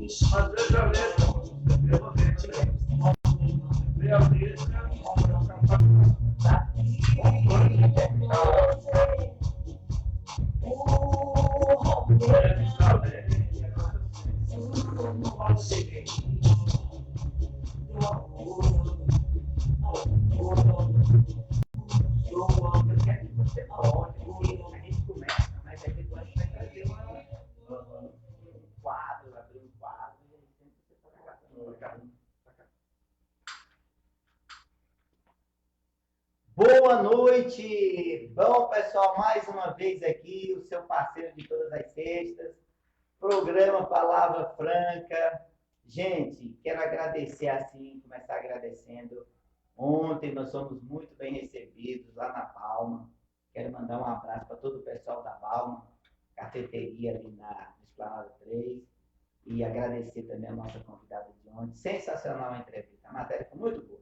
Às vezes eu leio, eu vou ver a letra, Boa noite! Bom, pessoal, mais uma vez aqui, o seu parceiro de todas as sextas, programa Palavra Franca. Gente, quero agradecer assim, começar agradecendo. Ontem nós fomos muito bem recebidos lá na Balma. Quero mandar um abraço para todo o pessoal da Balma, cafeteria ali na Esplanada 3. E agradecer também a nossa convidada de ontem. Sensacional a entrevista, a matéria foi muito boa.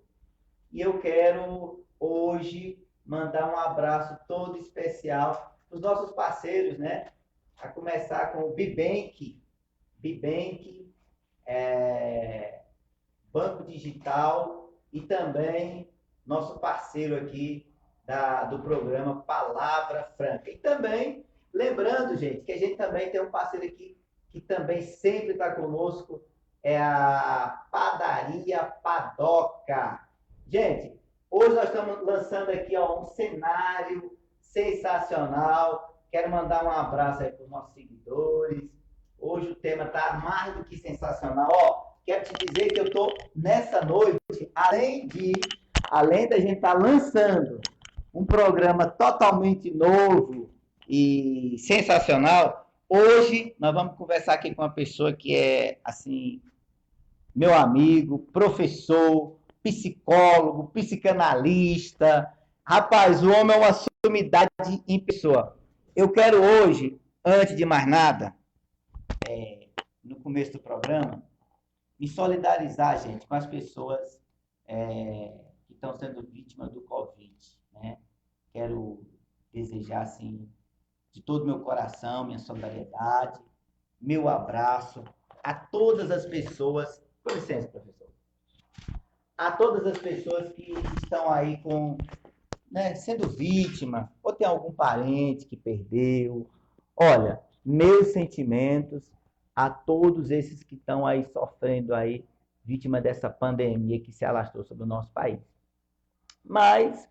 E eu quero hoje mandar um abraço todo especial para os nossos parceiros, né? A começar com o Bibank, Banco Digital e também nosso parceiro aqui do programa Palavra Franca. E também, lembrando, gente, que a gente também tem um parceiro aqui que também sempre está conosco, é a Padaria Padoca. Gente, hoje nós estamos lançando aqui um cenário sensacional. Quero mandar um abraço aí para os nossos seguidores. Hoje o tema está mais do que sensacional. Quero te dizer que eu estou nessa noite, além da gente estar lançando um programa totalmente novo e sensacional, hoje nós vamos conversar aqui com uma pessoa que é, assim, meu amigo, professor, psicólogo, psicanalista. Rapaz, o homem é uma sumidade em pessoa. Eu quero hoje, antes de mais nada, no começo do programa, me solidarizar, gente, com as pessoas que estão sendo vítimas do Covid, né? Quero desejar, assim, de todo o meu coração, minha solidariedade, meu abraço a todas as pessoas. Com licença, professor. A todas as pessoas que estão aí sendo vítima, ou tem algum parente que perdeu. Olha, meus sentimentos a todos esses que estão aí sofrendo aí, vítima dessa pandemia que se alastrou sobre o nosso país. Mas,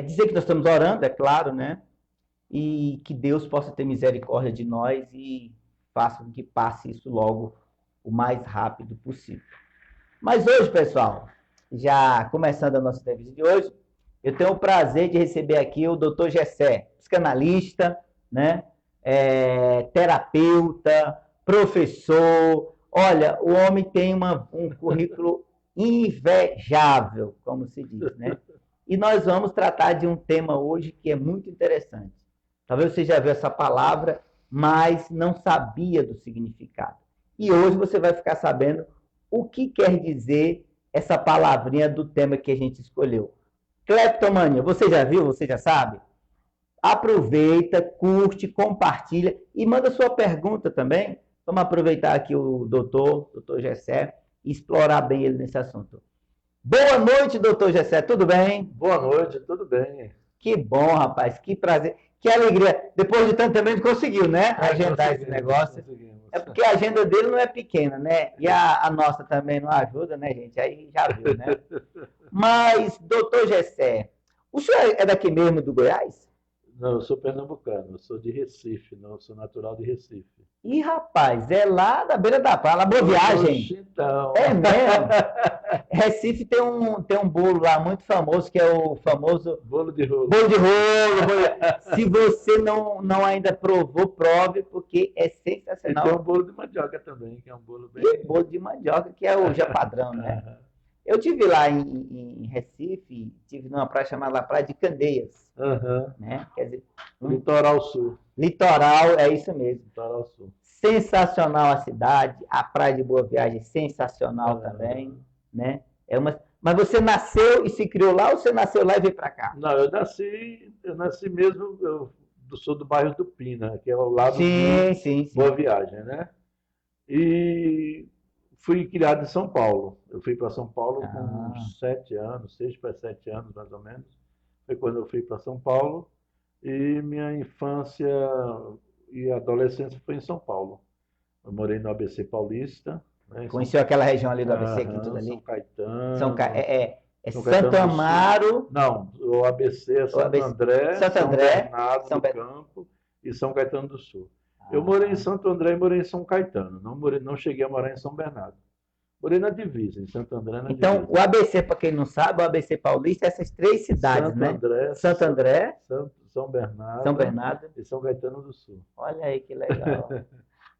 dizer que nós estamos orando, é claro, né? E que Deus possa ter misericórdia de nós e faça com que passe isso logo o mais rápido possível. Mas hoje, pessoal, já começando a nossa entrevista de hoje, eu tenho o prazer de receber aqui o Dr. Gessé, psicanalista, né? Terapeuta, professor. Olha, o homem tem um currículo invejável, como se diz, né? E nós vamos tratar de um tema hoje que é muito interessante. Talvez você já viu essa palavra, mas não sabia do significado. E hoje você vai ficar sabendo o que quer dizer essa palavrinha do tema que a gente escolheu. Cleptomania, você já viu? Você já sabe? Aproveita, curte, compartilha e manda sua pergunta também. Vamos aproveitar aqui o doutor Gessé, e explorar bem ele nesse assunto. Boa noite, doutor Gessé, tudo bem? Boa noite, tudo bem. Que bom, rapaz, que prazer, que alegria. Depois de tanto tempo, a gente conseguiu, né? Agendar esse negócio. É porque a agenda dele não é pequena, né? E a nossa também não ajuda, né, gente? Aí já viu, né? Mas, doutor Gessé, o senhor é daqui mesmo do Goiás? Não, eu sou pernambucano, eu sou de Recife, não, eu sou natural de Recife. Ih, rapaz, é lá da beira da praia, lá Boa Viagem. Então. É mesmo? Recife tem um bolo lá muito famoso, que é o famoso Bolo de rolo. Bolo de rolo. Se você não ainda provou, prove, porque é sensacional. E tem um bolo de mandioca também, que é um bolo bem... E bolo de mandioca, que é o já padrão, né? Eu estive lá em Recife, estive numa praia chamada Praia de Candeias, né? Quer dizer, Litoral Sul. Litoral, é isso mesmo. Litoral Sul. Sensacional a cidade, a Praia de Boa Viagem sensacional também, né? Mas você nasceu e se criou lá ou você nasceu lá e veio para cá? Não, eu nasci mesmo, eu sou do bairro do Pina, que é ao lado sim. Boa Viagem, né? E fui criado em São Paulo. Eu fui para São Paulo com Ah. uns 7 anos, 6 para 7 anos mais ou menos. Foi quando eu fui para São Paulo. E minha infância e adolescência foi em São Paulo. Eu morei no ABC Paulista, né, em São, Conheceu aquela região ali do ABC, aqui tudo Aham, São ali? Caetano, É São Santo Caetano do Sul. Amaro, Não, o ABC é o Santo ABC, André, Santo São André, Bernardo São do Bernardo. Campo e São Caetano do Sul. Eu morei em Santo André e morei em São Caetano. Não cheguei a morar em São Bernardo. Morei na divisa, em Santo André na Então, divisa. o ABC, para quem não sabe, o ABC Paulista é essas três cidades, Santo né? André, Santo André, São Bernardo, São Bernardo. e São Caetano do Sul. Olha aí que legal.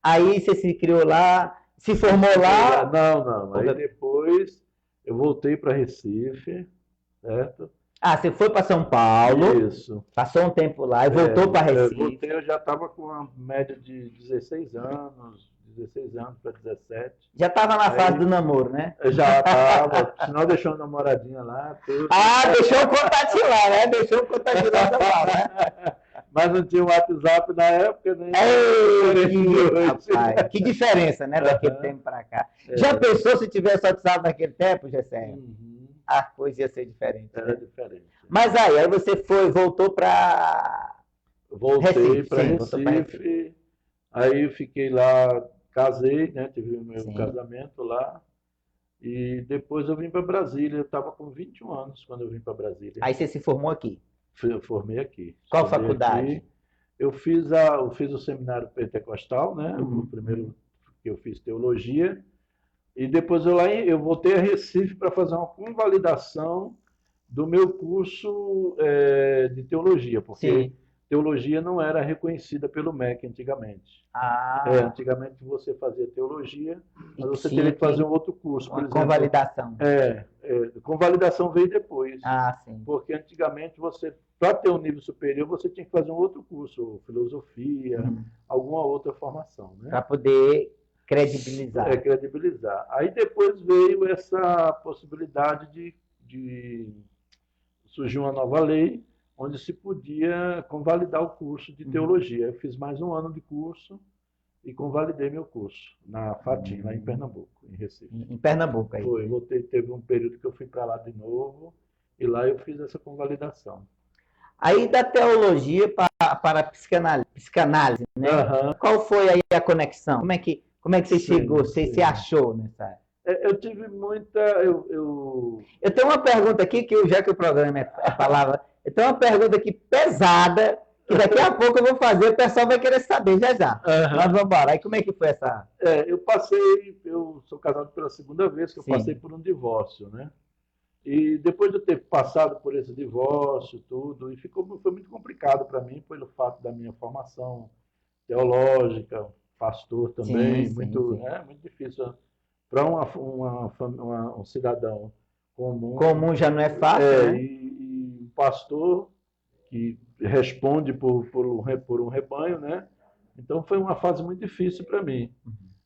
Aí você se criou lá, se formou lá. Não. Aí depois eu voltei para Recife, certo? Ah, você foi para São Paulo, Isso. passou um tempo lá e voltou para Recife. Voltei, eu já estava com uma média de 16 anos para 17. Já estava na Aí- fase do namoro, né? Eu já estava, sinal deixou uma namoradinha lá, tudo. Ah, deixou o contato lá, né? Deixou o contato lá, né? Mas não tinha o WhatsApp na época, né? Ei, rapaz, que diferença, né? Daquele tempo para cá. Já pensou se tivesse WhatsApp naquele tempo, Gessé? Uhum. A coisa ia ser diferente. Era Né? diferente. Mas aí você voltou para Voltei Recife, para sim, voltou pra Recife, aí eu fiquei lá, casei, né? Tive o meu Sim. casamento lá. E depois eu vim para Brasília. Eu estava com 21 anos quando eu vim para Brasília. Aí você se formou aqui. Eu formei aqui. Qual Estudei faculdade? aqui. Eu fiz o seminário pentecostal, né? Uhum. O primeiro que eu fiz teologia. E depois eu voltei a Recife para fazer uma convalidação do meu curso de teologia, porque Sim. teologia não era reconhecida pelo MEC antigamente. Ah, Antigamente você fazia teologia, e mas você tinha teria que que- fazer um outro curso. Por uma exemplo, convalidação. convalidação veio depois. Ah, sim. Porque antigamente para ter um nível superior, você tinha que fazer um outro curso, filosofia, Uhum. alguma outra formação, né? Para poder credibilizar. Credibilizar. Aí depois veio essa possibilidade de surgir uma nova lei onde se podia convalidar o curso de teologia. Eu fiz mais um ano de curso e convalidei meu curso na FATIM, lá em Pernambuco, em Recife. Em Pernambuco aí. Foi, teve um período que eu fui para lá de novo e lá eu fiz essa convalidação. Aí da teologia para a psicanálise, né? Aham. Qual foi aí a conexão? Como é que você Sim, chegou, você sim. se achou nessa? Eu tive muita. Eu tenho uma pergunta aqui, já que o programa é palavra, eu tenho uma pergunta aqui pesada, que daqui a pouco eu vou fazer, o pessoal vai querer saber já. Aham. Mas vamos embora. Aí como é que foi essa? Eu sou casado pela segunda vez, que eu Sim. passei por um divórcio, né? E depois de eu ter passado por esse divórcio, tudo, e foi muito complicado para mim, pelo fato da minha formação teológica, pastor também, Sim, muito, sim. né, muito difícil para um cidadão comum. Comum já não é fácil, né? E um pastor que responde por um rebanho, né? Então foi uma fase muito difícil para mim.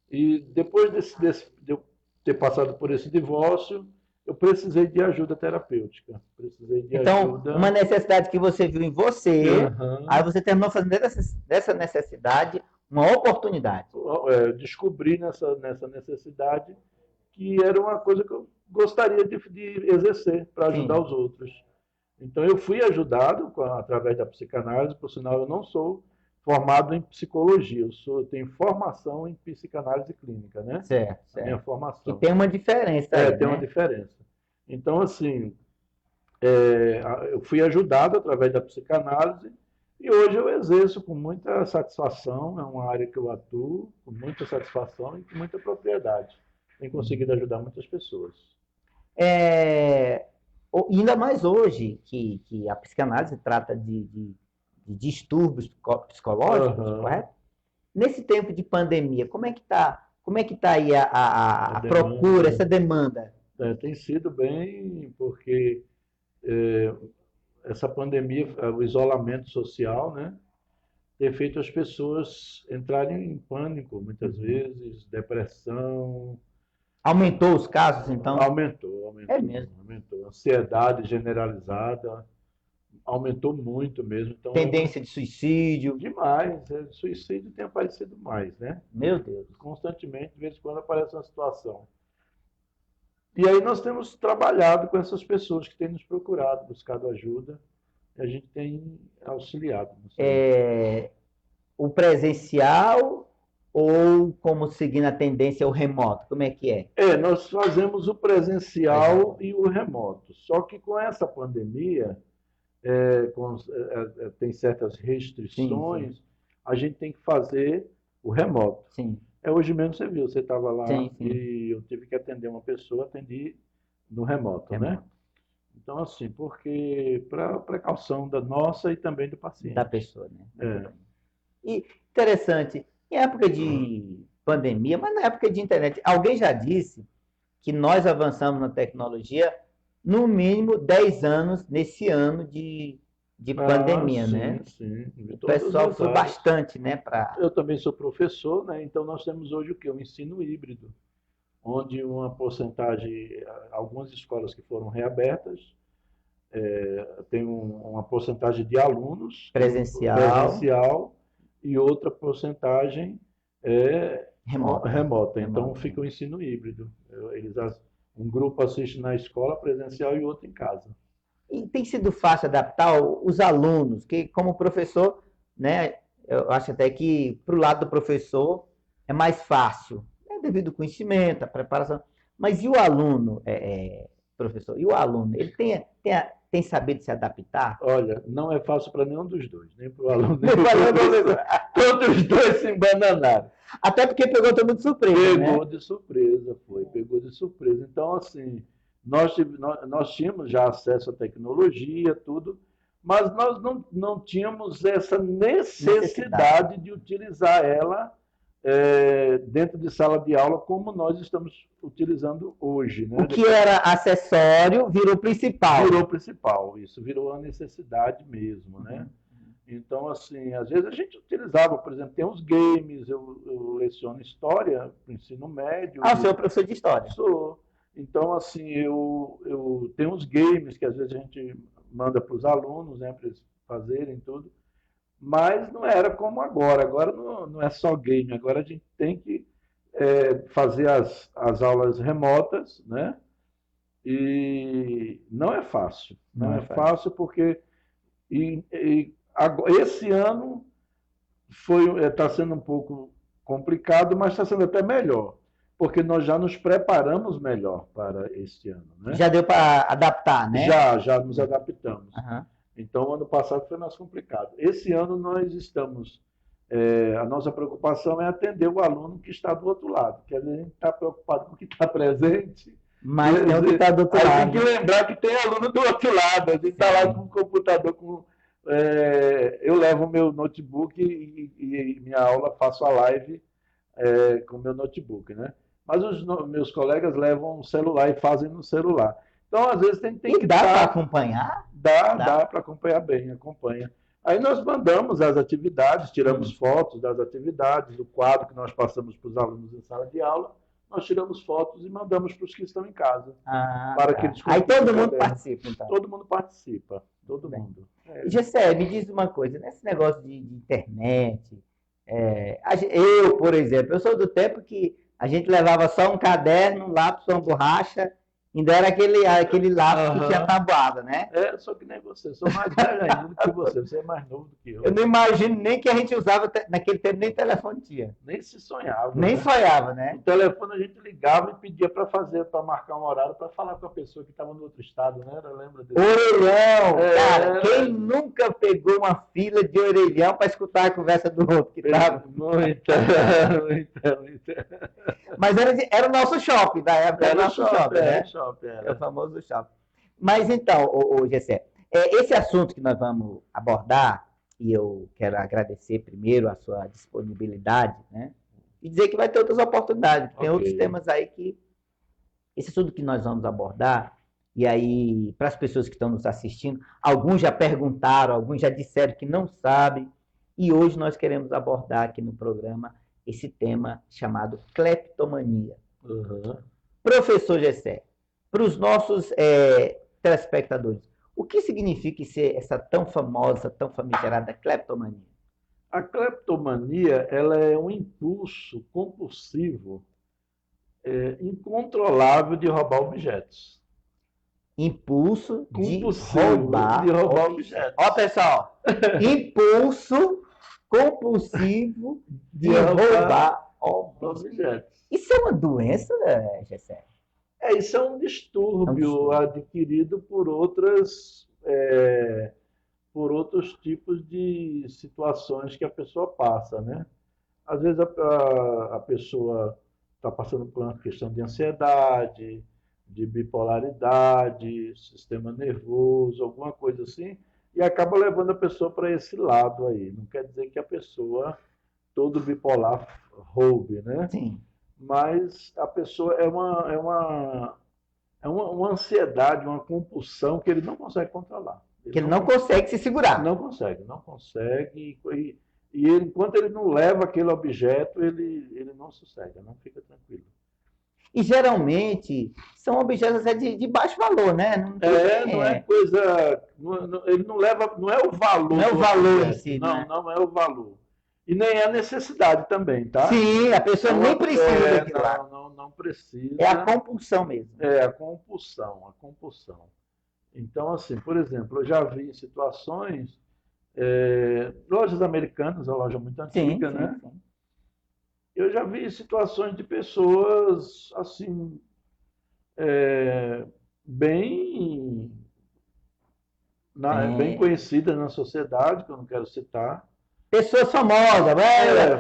E depois de eu ter passado por esse divórcio, eu precisei de ajuda terapêutica. Precisei de Então, ajuda. uma necessidade que você viu em você, Aham. aí você terminou fazendo dessa necessidade uma oportunidade. Eu descobri nessa necessidade que era uma coisa que eu gostaria de exercer para ajudar Sim. os outros. Então eu fui ajudado através da psicanálise, por sinal eu não sou formado em psicologia, eu tenho formação em psicanálise clínica, né? Certo, A minha certo. formação. Que tem uma diferença aí, Tem né? uma diferença. Então, assim, eu fui ajudado através da psicanálise e hoje eu exerço com muita satisfação, é uma área que eu atuo com muita satisfação e com muita propriedade. Tenho conseguido ajudar muitas pessoas. Ainda mais hoje, que a psicanálise trata de distúrbios psicológicos, Aham. correto? Nesse tempo de pandemia, como é que tá aí a A procura, demanda. essa demanda? Tem sido bem, porque essa pandemia, o isolamento social, né, tem feito as pessoas entrarem em pânico, muitas vezes, depressão. Aumentou os casos, então? Aumentou. É mesmo. Aumentou. Ansiedade generalizada. aumentou muito mesmo. Então, Tendência de suicídio. demais. Suicídio tem aparecido mais, né? Meu Deus. Constantemente, de vez em quando aparece uma situação. E aí nós temos trabalhado com essas pessoas que têm nos procurado, buscado ajuda, e a gente tem auxiliado. O presencial ou como seguindo a tendência o remoto? Como é que é? Nós fazemos o presencial e o remoto. Só que com essa pandemia, tem certas restrições, Sim. a gente tem que fazer o remoto. Sim. Hoje mesmo você viu, você estava lá Sim. e eu tive que atender uma pessoa, atendi no remoto, né? Então, assim, porque para precaução da nossa e também do paciente. Da pessoa, né? E interessante, em época de pandemia, mas na época de internet, alguém já disse que nós avançamos na tecnologia no mínimo 10 anos nesse ano de pandemia, sim, né? Sim. O pessoal foi bastante, né? Eu também sou professor, né? Então nós temos hoje o quê? Um ensino híbrido, onde uma porcentagem, algumas escolas que foram reabertas, tem uma porcentagem de alunos presencial e outra porcentagem remota. Então fica o ensino híbrido. Um grupo assiste na escola presencial e outro em casa. E tem sido fácil adaptar os alunos, que como professor, né, eu acho até que para o lado do professor é mais fácil, devido ao conhecimento, à preparação. Mas e o aluno, professor? E o aluno? Ele tem sabido se adaptar? Olha, não é fácil para nenhum dos dois, nem para o aluno, nem para o professor. Todos os dois se embananaram. Até porque pegou todo mundo de surpresa, Pegou de surpresa, pegou de surpresa. Então, assim, nós tínhamos já acesso à tecnologia, tudo, mas nós não tínhamos essa necessidade de utilizar ela dentro de sala de aula como nós estamos utilizando hoje. Né? O que era acessório virou principal. Virou principal, isso virou uma necessidade mesmo, né? Então, assim, às vezes a gente utilizava, por exemplo, tem uns games, eu leciono história para o ensino médio. Você é professor de história? Sou. Então, assim, eu tenho uns games que às vezes a gente manda para os alunos, né, para eles fazerem tudo, mas não era como agora. Agora não é só game, agora a gente tem que fazer as aulas remotas, né? E não é fácil. Não é fácil porque esse ano está sendo um pouco complicado, mas está sendo até melhor, porque nós já nos preparamos melhor para este ano. Né? Já deu para adaptar, né? Já nos adaptamos. Então, o ano passado foi mais complicado. Esse ano nós estamos... a nossa preocupação é atender o aluno que está do outro lado, que às vezes a gente está preocupado com o que está presente, mas tem o que está do outro lado. Tem que lembrar que tem aluno do outro lado. A gente está lá com o computador, eu levo o meu notebook e minha aula, faço a live com o meu notebook, né? Mas os meus colegas levam o celular e fazem no celular. Então, às vezes, tem que dar para acompanhar? Dá para acompanhar bem, acompanha. Aí nós mandamos as atividades, tiramos fotos das atividades, do quadro que nós passamos para os alunos em sala de aula, nós tiramos fotos e mandamos para os que estão em casa. Para que eles aí todo mundo participa, então? Todo mundo participa, todo mundo. Gessé, me diz uma coisa, nesse negócio de internet, eu, por exemplo, eu sou do tempo que a gente levava só um caderno, um lápis, uma borracha, ainda era aquele lápis que tinha tabuada, né? Só que nem você, sou mais velho ainda do que você é mais novo do que eu. Eu não imagino nem que a gente usava, naquele tempo nem telefone tinha. Nem se sonhava. Nem sonhava, né? O telefone a gente ligava e pedia para marcar um horário para falar com a pessoa que estava no outro estado, né? Lembra disso? Orelhão! Cara, quem nunca pegou uma fila de orelhão para escutar a conversa do outro que tava? Muita. Mas era o nosso shopping da época. Era o nosso shopping, né? Era o famoso shopping. Mas então, Gessé, esse assunto que nós vamos abordar, e eu quero agradecer primeiro a sua disponibilidade, né? E dizer que vai ter outras oportunidades. Tem outros temas aí que... Esse assunto que nós vamos abordar, e aí, para as pessoas que estão nos assistindo, alguns já perguntaram, alguns já disseram que não sabem, e hoje nós queremos abordar aqui no programa esse tema chamado cleptomania. Professor Gessé, para os nossos telespectadores, O que significa essa tão famosa, tão famigerada cleptomania? A cleptomania, ela é um impulso compulsivo, incontrolável de roubar objetos. Impulso de Compulsivo roubar, de roubar objetos. Ó, pessoal, impulso compulsivo de roubar objetos. Objetos. Isso é uma doença, Gessé? Isso é um distúrbio adquirido por outros tipos de situações que a pessoa passa, né? Às vezes a pessoa está passando por uma questão de ansiedade, de bipolaridade, sistema nervoso, alguma coisa assim, e acaba levando a pessoa para esse lado aí. Não quer dizer que a pessoa, todo bipolar, roube, né? Sim. Mas a pessoa é uma ansiedade, uma compulsão que ele não consegue controlar. Que ele não consegue se segurar. Não consegue. E ele, enquanto ele não leva aquele objeto, ele não sossega, não fica tranquilo. E geralmente são objetos até de baixo valor, né? Não é coisa. Ele não leva. Não é o valor. Não é o valor em si, não, né? Não é o valor. E nem é a necessidade também, tá? Sim, a pessoa nem precisa daquilo lá. Não precisa. É a compulsão mesmo. É a compulsão. Então, assim, por exemplo, eu já vi situações, lojas americanas, uma loja muito antiga, né? Sim. Eu já vi situações de pessoas, assim, bem conhecidas na sociedade, que eu não quero citar. Pessoas famosas,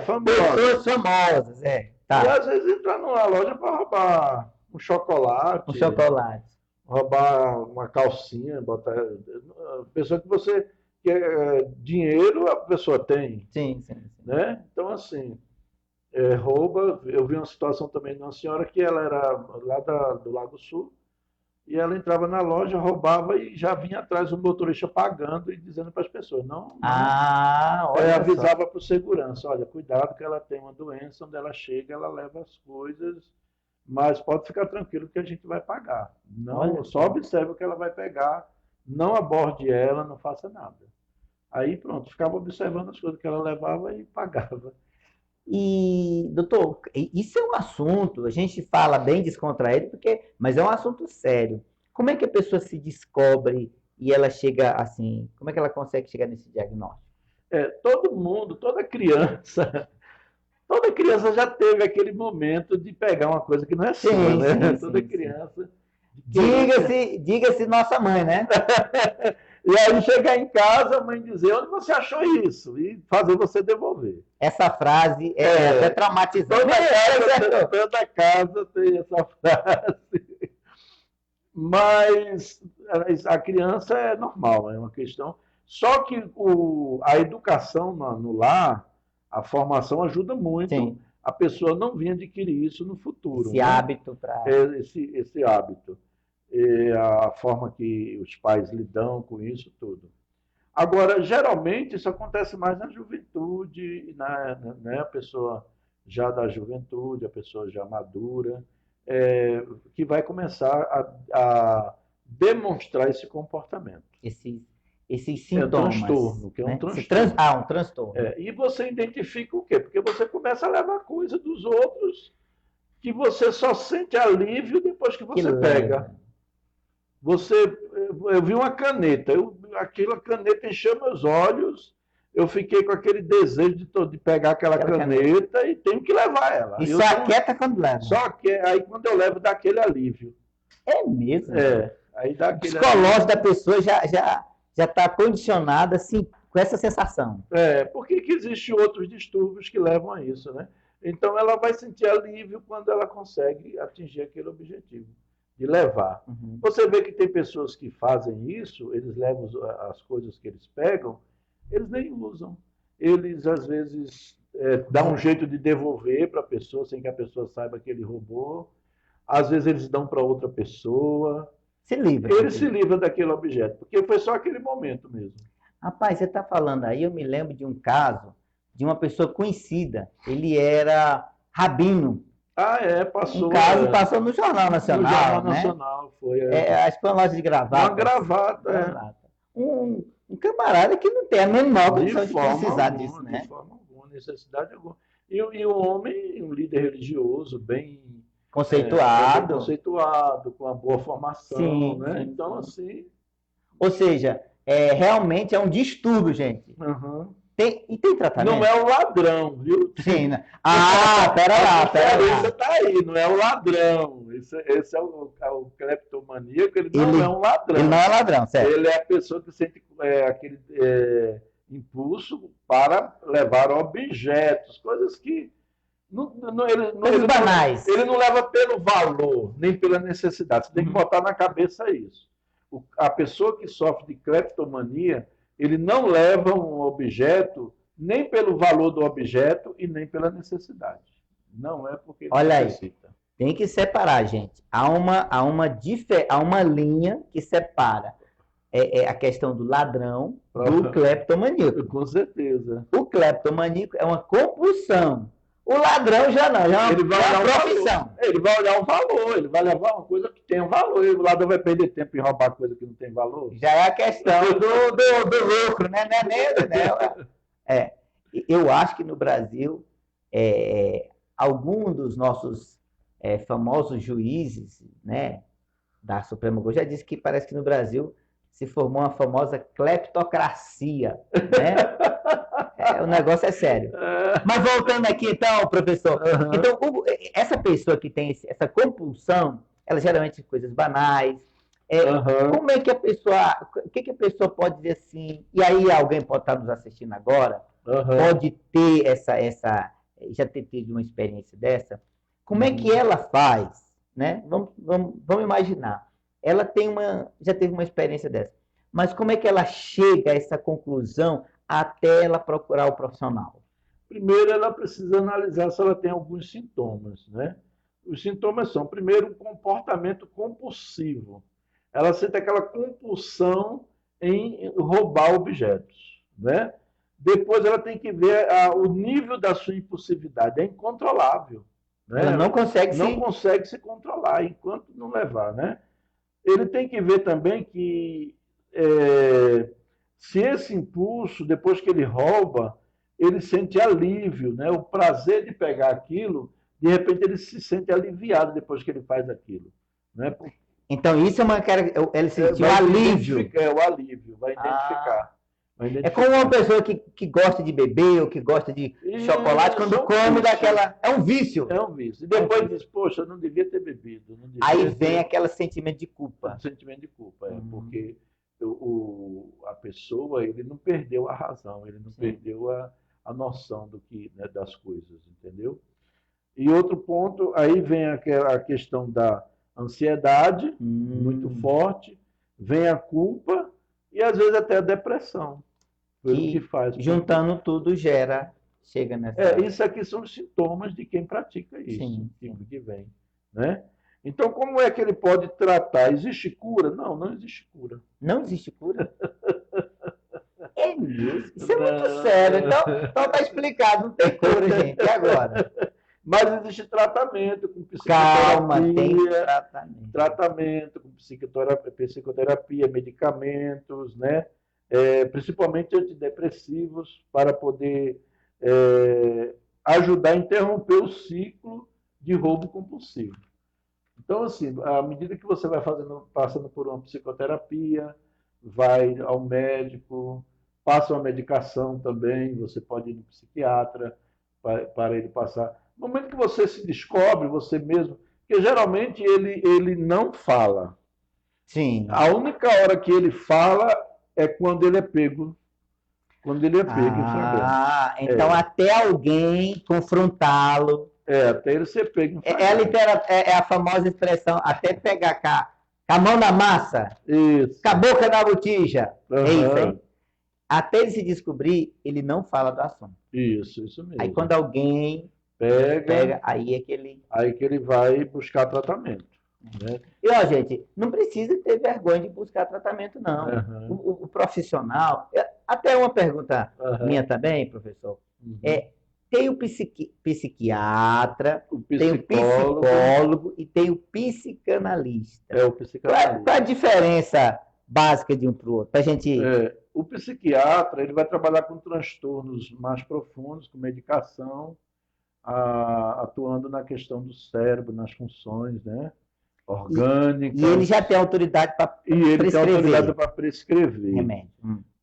famosas. Pessoas famosas, tá. E às vezes entrar numa loja para roubar um chocolate. Roubar uma calcinha, botar. Pessoa que você quer dinheiro, a pessoa tem. Sim. Né? Então, assim, rouba. Eu vi uma situação também de uma senhora que ela era lá do Lago Sul, e ela entrava na loja, roubava e já vinha atrás um motorista pagando e dizendo para as pessoas, avisava para o segurança, olha, cuidado que ela tem uma doença, onde ela chega, ela leva as coisas, mas pode ficar tranquilo que a gente vai pagar. Só observe o que ela vai pegar, não aborde ela, não faça nada. Aí pronto, ficava observando as coisas que ela levava e pagava. E, doutor, isso é um assunto, a gente fala bem descontraído, mas é um assunto sério. Como é que a pessoa se descobre e ela chega assim, como é que ela consegue chegar nesse diagnóstico? Todo mundo, toda criança já teve aquele momento de pegar uma coisa que não é sua, né? Toda criança. Diga-se nossa mãe, né? E aí chegar em casa, a mãe dizer, onde você achou isso? E fazer você devolver. Essa frase é até traumatizante. Toda casa tem essa frase. Mas a criança é normal, é uma questão. Só que a educação no lar, a formação ajuda muito. Sim. A pessoa não vir adquirir isso no futuro. Esse hábito para. Esse hábito. A forma que os pais lidam com isso tudo. Agora, geralmente, isso acontece mais na juventude, né? A pessoa já da juventude, a pessoa já madura, que vai começar a demonstrar esse comportamento. Esses sintomas. É um transtorno, que é um transtorno. Um transtorno. E você identifica o quê? Porque você começa a levar coisa dos outros que você só sente alívio depois que você pega. Eu vi uma caneta, aquela caneta encheu meus olhos, eu fiquei com aquele desejo de pegar aquela caneta e tenho que levar ela. E só aquieta quando leva. Aí quando eu levo dá aquele alívio. É mesmo? Aí dá aquele o psicológico da pessoa já está condicionado assim, com essa sensação. Porque existem outros distúrbios que levam a isso, né? Então ela vai sentir alívio quando ela consegue atingir aquele objetivo. De levar. Uhum. Você vê que tem pessoas que fazem isso, eles levam as coisas que eles pegam, eles nem usam. Eles, às vezes, dão um jeito de devolver para a pessoa, sem que a pessoa saiba que ele roubou. Às vezes, eles dão para outra pessoa. Ele se livra daquele objeto, porque foi só aquele momento mesmo. Rapaz, você está falando aí, eu me lembro de um caso de uma pessoa conhecida. Ele era rabino. Passou. Um caso passou no Jornal Nacional. No Jornal Nacional, foi. Acho que foi uma loja de gravata. Uma gravata, um camarada que não tem a menor condição de forma precisar alguma, disso, né? de forma alguma, necessidade alguma. E o homem, um líder religioso, bem Conceituado. conceituado, com uma boa formação, Sim, né? sim, Então, sim. assim, Ou seja, realmente é um distúrbio, gente. aham. E tem tratamento? Não é o ladrão, viu? Sim, né? Ah, pera A lá, pera diferença lá. está aí, não é o ladrão. Esse é o cleptomaníaco, ele não é um ladrão. Ele não é ladrão, certo? Ele é a pessoa que sente aquele impulso para levar objetos, coisas que Coisas banais. Ele não leva pelo valor, nem pela necessidade. Você tem que botar na cabeça isso. A pessoa que sofre de cleptomania, ele não leva um objeto nem pelo valor do objeto e nem pela necessidade. Não é porque ele Olha necessita. Aí, tem que separar, gente. Há uma linha que separa a questão do ladrão do cleptomaníaco. Com certeza. O cleptomaníaco é uma compulsão. O ladrão já não, já é uma profissão. Ele vai olhar o valor, ele vai levar uma coisa que tem um valor, e o ladrão vai perder tempo em roubar coisa que não tem valor. Já é a questão do lucro, né? Eu acho que no Brasil, algum dos nossos famosos juízes, né, da Suprema Corte já disse que parece que no Brasil se formou uma famosa cleptocracia, né? O negócio é sério. Mas voltando aqui, então, professor. Uhum. Então, essa pessoa que tem essa compulsão, ela geralmente coisas banais. Como é que a pessoa... O que a pessoa pode dizer assim... E aí alguém pode estar nos assistindo agora, pode ter já ter tido uma experiência dessa. Como é que ela faz, né? Vamos imaginar. Ela já teve uma experiência dessa. Mas como é que ela chega a essa conclusão até ela procurar o profissional? Primeiro, ela precisa analisar se ela tem alguns sintomas, né? Os sintomas são, primeiro, um comportamento compulsivo. Ela sente aquela compulsão em roubar objetos, né? Depois, ela tem que ver o nível da sua impulsividade. É incontrolável. Né? Ela não consegue se controlar enquanto não levar, né? Ele tem que ver também que se esse impulso, depois que ele rouba, ele sente alívio, né? O prazer de pegar aquilo, de repente ele se sente aliviado depois que ele faz aquilo, né? Então isso ele sentiu alívio. O alívio, vai identificar. É como uma pessoa que gosta de beber ou que gosta de chocolate, quando come daquela... É um vício. É um vício. E depois diz, poxa, eu não devia ter bebido. Aí vem aquele sentimento de culpa. Sentimento de culpa, porque a pessoa, ele não perdeu a razão, ele não perdeu a noção das coisas, entendeu? E outro ponto, aí vem a questão da ansiedade, muito forte, vem a culpa e às vezes até a depressão. Que faz. Juntando tudo chega nessa... Isso aqui são os sintomas de quem pratica isso, sim. Que vem, né? Então, como é que ele pode tratar? Existe cura? Não, não existe cura. Não existe cura? É mesmo? Isso é muito sério. Então tá explicado, não tem cura, gente. E agora? Mas existe tratamento com psicoterapia. Calma, tem tratamento. Tratamento com psicoterapia, medicamentos, né? Principalmente antidepressivos, para poder ajudar a interromper o ciclo de roubo compulsivo. Então, assim, à medida que você vai passando por uma psicoterapia, vai ao médico, passa uma medicação também, você pode ir no psiquiatra para ele passar. No momento que você se descobre, você mesmo, porque geralmente ele não fala. Sim. A única hora que ele fala é quando ele é pego. Quando ele é pego em flagrante. Então até alguém confrontá-lo. Até ele ser pego em flagrante. É a famosa expressão, até pegar com a mão na massa, isso. Com a boca na botija. É isso aí. Até ele se descobrir, ele não fala do assunto. Isso mesmo. Aí quando alguém pega aí é que ele vai buscar tratamento. Né? E, ó, gente, não precisa ter vergonha de buscar tratamento, não. O profissional... Até uma pergunta minha também, professor. Tem o psiquiatra, tem o psicólogo e tem o psicanalista. O psicanalista. Qual a diferença básica de um para o outro, para a gente... O psiquiatra ele vai trabalhar com transtornos mais profundos, com medicação, atuando na questão do cérebro, nas funções, né, orgânicas. E ele já tem autoridade para prescrever remédio.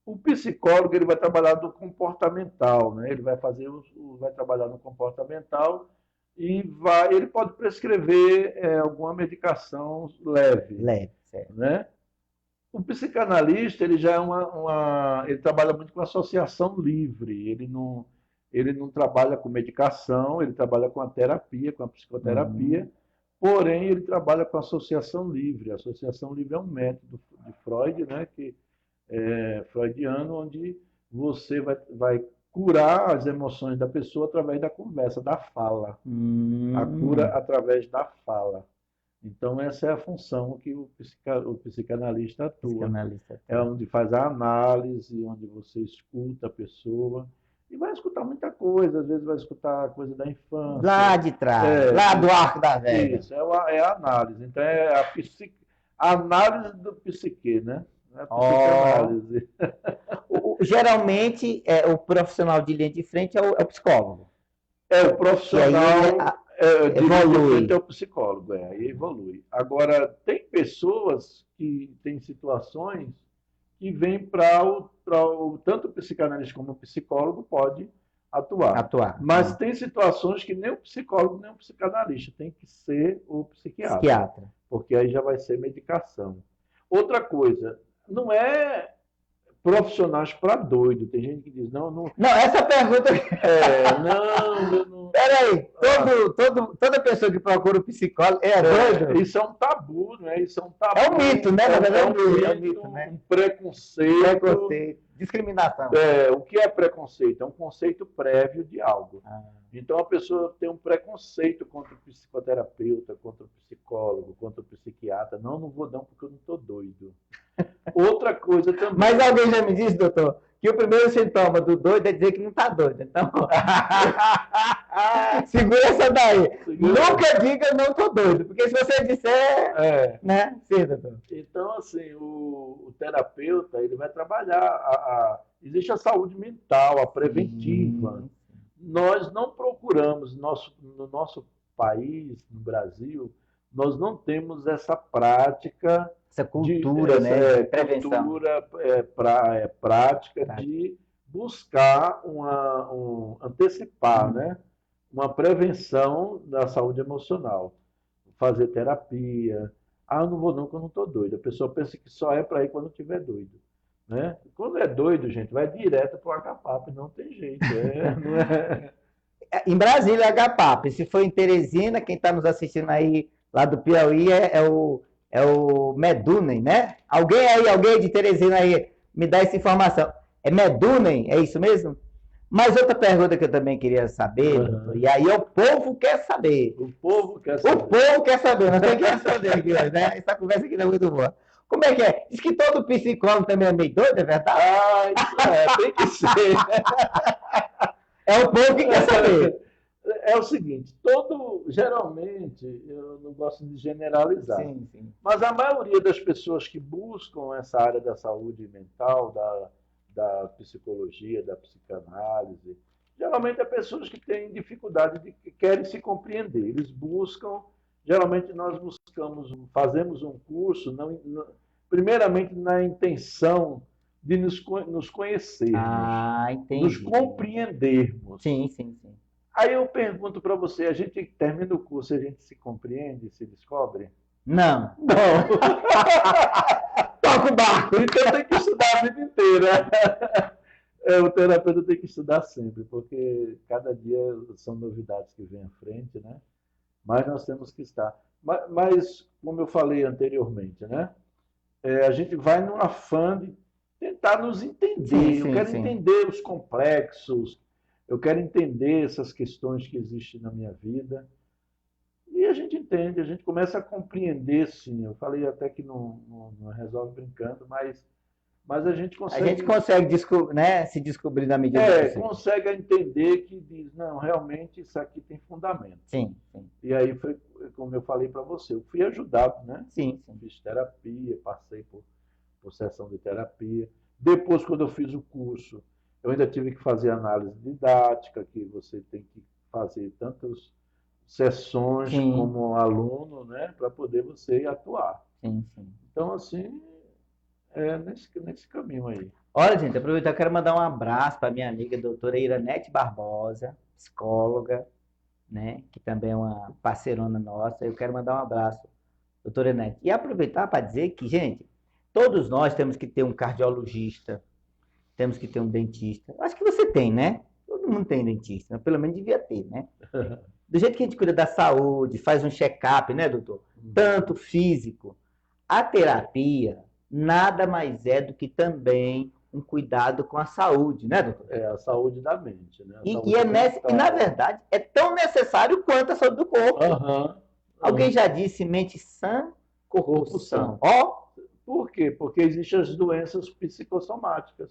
O psicólogo ele vai trabalhar do comportamental, né? Ele vai trabalhar no comportamental e ele pode prescrever alguma medicação leve, certo. né? O psicanalista ele já ele trabalha muito com associação livre. Ele não trabalha com medicação, ele trabalha com a terapia, com a psicoterapia. Porém, ele trabalha com associação livre. A associação livre é um método de Freud, né? Que freudiano, onde você vai curar as emoções da pessoa através da conversa, da fala. A cura através da fala. Então, essa é a função que o psicanalista atua. É onde faz a análise, onde você escuta a pessoa. E vai escutar muita coisa, às vezes vai escutar coisa da infância. Lá de trás, lá do arco da velha. Isso, é a análise. Então, é a análise do psique, né? É a psicanálise. Geralmente, o profissional de linha de frente é o psicólogo. O profissional de linha de frente é o psicólogo, aí evolui. Agora, tem pessoas que têm situações que vêm tanto o psicanalista como o psicólogo pode atuar. Mas tem situações que nem o psicólogo nem o psicanalista, tem que ser o psiquiatra. Porque aí já vai ser medicação. Outra coisa, não é profissionais para doido. Tem gente que diz, não... Essa pergunta... não... Peraí, toda pessoa que procura o psicólogo é doido? Isso é um tabu, né? Isso é um tabu. É um mito, né? É um mito, né? Um preconceito. Discriminação. O que é preconceito? É um conceito prévio de algo. Então, a pessoa tem um preconceito contra o psicoterapeuta, contra o psicólogo, contra o psiquiatra. Não vou não, porque eu não estou doido. Outra coisa também... Mas alguém já me disse, doutor, que o primeiro sintoma do doido é dizer que não está doido. Então, segura essa daí. Nunca diga não estou doido, porque se você disser... Né? Sim, doutor. Então, assim, o terapeuta ele vai trabalhar... Existe a saúde mental, a preventiva. Nós não procuramos, no nosso país, no Brasil, nós não temos essa prática... Essa cultura, né? Prevenção. Cultura, prática de buscar antecipar, né? Uma prevenção da saúde emocional. Fazer terapia. Eu não vou não, porque eu não estou doido. A pessoa pensa que só é para ir quando estiver doido. Né? Quando é doido, gente, vai direto para o HPAP, não tem jeito. Não é... Em Brasília é HPAP. Se for em Teresina, quem está nos assistindo aí lá do Piauí é o Medunem, né? Alguém de Teresina aí me dá essa informação. É Medunem? É isso mesmo? Mas outra pergunta que eu também queria saber, doutor, e aí o povo quer saber. O povo quer saber. O povo quer saber, não tem que responder aqui, né? Essa conversa aqui não é muito boa. Como é que é? Diz que todo psicólogo também é meio doido, é verdade? Tem que ser. É o povo que quer saber. É o seguinte, geralmente, eu não gosto de generalizar, sim. Mas a maioria das pessoas que buscam essa área da saúde mental, da psicologia, da psicanálise, geralmente é pessoas que têm dificuldade que querem se compreender. Eles buscam, geralmente nós fazemos um curso, primeiramente na intenção de nos conhecermos, nos compreendermos. Sim. Aí eu pergunto para você, a gente termina o curso, a gente se compreende, se descobre? Não. Toca o barco. Então tem que estudar a vida inteira. O terapeuta tem que estudar sempre, porque cada dia são novidades que vêm à frente, né? Mas nós temos que estar. Mas como eu falei anteriormente, né? A gente vai num afã de tentar nos entender. Eu quero entender os complexos. Eu quero entender essas questões que existem na minha vida. E a gente entende, a gente começa a compreender, sim. Eu falei até que não resolve brincando, mas a gente consegue... A gente consegue né, se descobrir na medida do possível. Consegue entender que diz, não, realmente isso aqui tem fundamento. Sim. E aí foi, como eu falei para você, eu fui ajudado, né? Sim. Fiz terapia, passei por sessão de terapia. Depois, quando eu fiz o curso, eu ainda tive que fazer análise didática, que você tem que fazer tantas sessões Sim. como aluno, né, para poder você atuar. Sim, sim. Então, assim, é nesse caminho aí. Olha, gente, aproveitar, eu quero mandar um abraço para minha amiga doutora Iranete Barbosa, psicóloga, né, que também é uma parceirona nossa. Eu quero mandar um abraço, doutora Iranete. E aproveitar para dizer que, gente, todos nós temos que ter um cardiologista, temos que ter um dentista. Acho que você tem, né? Todo mundo tem dentista, né? Pelo menos devia ter, né? Do jeito que a gente cuida da saúde, faz um check-up, né, doutor? Tanto físico. A terapia nada mais é do que também um cuidado com a saúde, né, doutor? É a saúde da mente, né? E na verdade, é tão necessário quanto a saúde do corpo. Alguém já disse mente sã, corpo são. Ó, por quê? Porque existem as doenças psicossomáticas.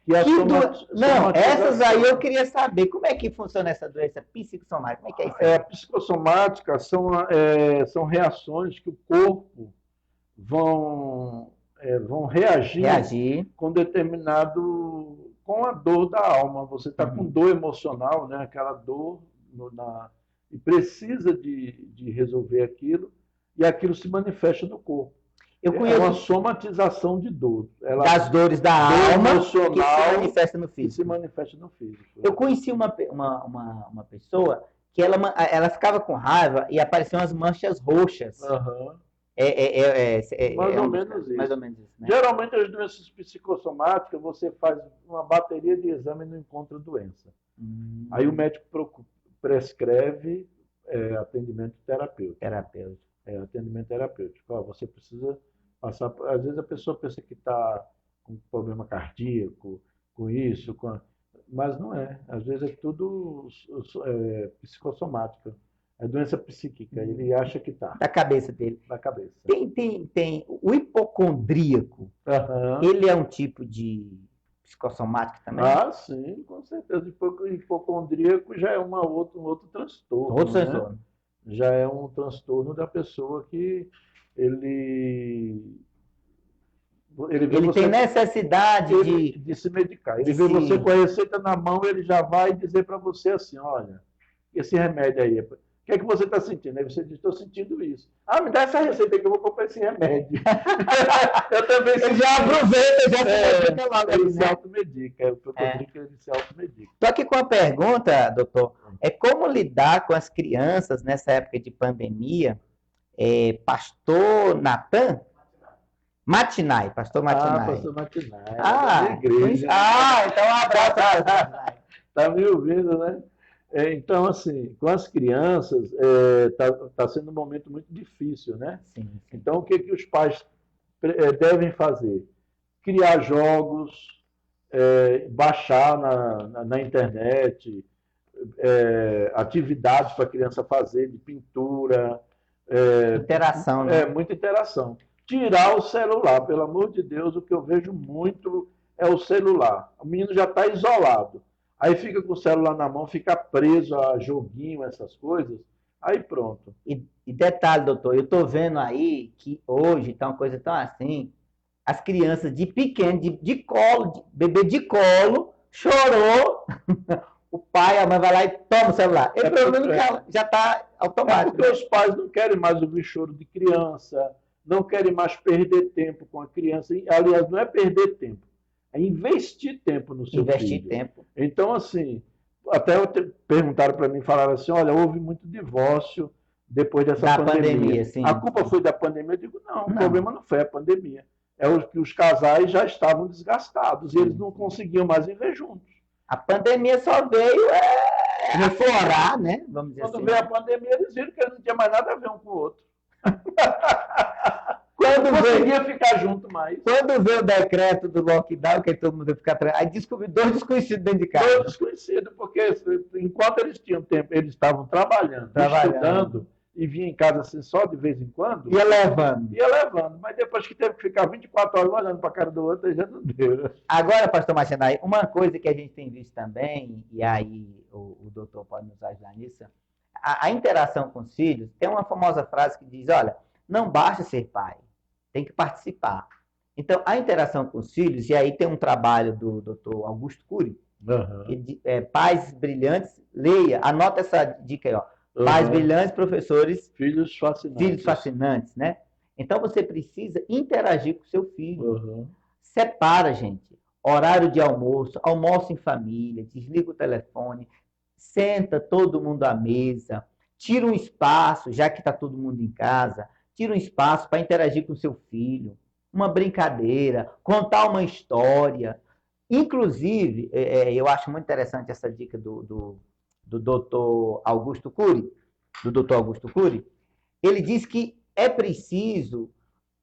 Não, essas aí eu queria saber. Como é que funciona essa doença psicossomática? Como é que é isso? A psicossomática são reações que o corpo vão reagir com a dor da alma. Você está com dor emocional, né? Aquela dor e precisa de resolver aquilo, e aquilo se manifesta no corpo. É uma somatização de dor. Das dores da alma emocional, que se manifesta no físico. Que se manifesta no físico. Eu conheci uma pessoa que ela ficava com raiva e apareciam as manchas roxas. Mais ou menos isso. Mais ou menos isso, né? Geralmente, as doenças psicossomáticas, você faz uma bateria de exame e não encontra doença. Aí o médico prescreve atendimento terapêutico. Atendimento terapêutico. Você precisa passar. Às vezes a pessoa pensa que está com problema cardíaco, com isso, mas não é. Às vezes é tudo psicossomática. É doença psíquica. Ele acha que está. Da cabeça dele. Da cabeça. Tem o hipocondríaco. Ele é um tipo de psicossomático também? Sim, com certeza. O hipocondríaco já é um outro transtorno. Outro transtorno. Já é um transtorno da pessoa que ele tem necessidade de se medicar. Ele vê você com a receita na mão, ele já vai dizer para você assim, olha, esse remédio aí, o que é que você está sentindo? Aí você diz, estou sentindo isso. Me dá essa receita que eu vou comprar esse remédio. Eu também ele já aproveita, já se medica logo. Ele se automedica. Ele se automedica. Estou aqui com uma pergunta, doutor. Como lidar com as crianças nessa época de pandemia? Pastor Natan? Matinai, pastor Matinai. Pastor Matinai. Igreja. Então um abraço. Está me ouvindo, né? Então, assim, com as crianças, tá sendo um momento muito difícil, né? Sim. Então, o que os pais devem fazer? Criar jogos, baixar na internet, atividades para a criança fazer de pintura. Interação, né? Muita interação. Tirar o celular, pelo amor de Deus, o que eu vejo muito é o celular. O menino já está isolado. Aí fica com o celular na mão, fica preso a joguinho, essas coisas, aí pronto. E detalhe, doutor, eu estou vendo aí que hoje está uma coisa tão assim, as crianças de pequeno, de colo, bebê de colo, chorou, o pai, a mãe vai lá e toma o celular. Esse problema já está automático. Porque os pais não querem mais ouvir choro de criança, não querem mais perder tempo com a criança. Aliás, não é perder tempo. É investir tempo no seu filho. Investir tempo. Então, assim, até perguntaram para mim, falaram assim, olha, houve muito divórcio depois dessa pandemia. Sim. A culpa foi da pandemia? Eu digo, não, o problema não foi a pandemia. É que os casais já estavam desgastados e eles não conseguiam mais viver juntos. A pandemia só veio reflorar, né? Vamos dizer Quando assim. veio a pandemia, eles viram que eles não tinham mais nada a ver um com o outro. Quando não conseguia ficar junto mais. Quando veio o decreto do lockdown, que todo mundo fica atrás, aí descobri 2 desconhecidos dentro de casa. 2 desconhecidos, porque enquanto eles tinham tempo, eles estavam trabalhando, estudando, e vinha em casa assim só de vez em quando. Ia levando. Mas depois que teve que ficar 24 horas olhando para a cara do outro, aí já não deu. Agora, pastor Matinai, uma coisa que a gente tem visto também, e aí o doutor pode nos ajudar nisso, a interação com os filhos, tem uma famosa frase que diz, olha, não basta ser pai, tem que participar. Então, a interação com os filhos, e aí tem um trabalho do Dr. Augusto Cury, Aham, Pais Brilhantes, leia, anota essa dica aí, ó. Pais aham. brilhantes, professores, Filhos fascinantes. filhos fascinantes, né? Então, você precisa interagir com o seu filho. Aham. Separa, gente. Horário de almoço, almoço em família, desliga o telefone, senta todo mundo à mesa, tira um espaço, já que está todo mundo em casa, tira um espaço para interagir com o seu filho, uma brincadeira, contar uma história. Inclusive, eu acho muito interessante essa dica do Dr. Augusto Cury, ele diz que é preciso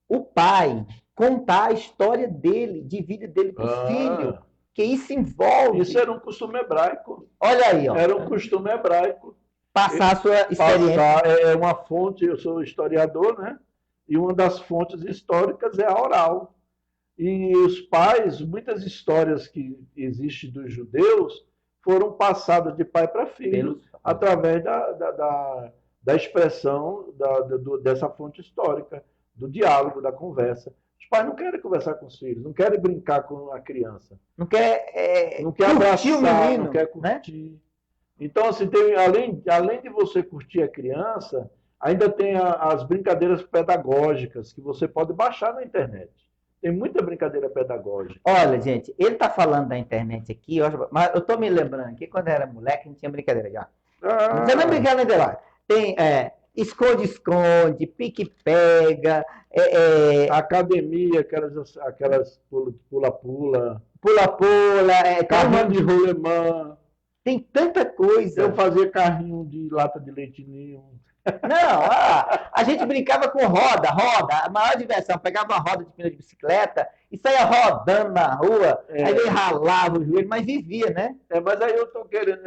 o pai contar a história dele, de vida dele para o filho, que isso envolve. Isso era um costume hebraico. Olha aí, ó. Era um costume hebraico. Passar a sua experiência. Passar é uma fonte, eu sou historiador, né? E uma das fontes históricas é a oral. E os pais, muitas histórias que existem dos judeus foram passadas de pai para filho através da expressão dessa fonte histórica, do diálogo, da conversa. Os pais não querem conversar com os filhos, não querem brincar com a criança. Não quer, não quer abraçar, o menino, não quer curtir. Né? Então, assim, além de você curtir a criança, ainda tem as brincadeiras pedagógicas que você pode baixar na internet. Tem muita brincadeira pedagógica. Olha, gente, ele está falando da internet aqui, mas eu estou me lembrando que quando eu era moleque, não tinha brincadeira já. Não tinha nem brincadeira lá. Tem esconde-esconde, pique-pega, academia, aquelas pula-pula. Pula-pula, carrinho de rolemã. Tem tanta coisa. Eu fazia carrinho de lata de leite ninho. Não, a gente brincava com roda, a maior diversão, pegava uma roda de pneu de bicicleta e saía rodando na rua, aí ele ralava o joelho, mas vivia, né? Mas aí eu tô querendo,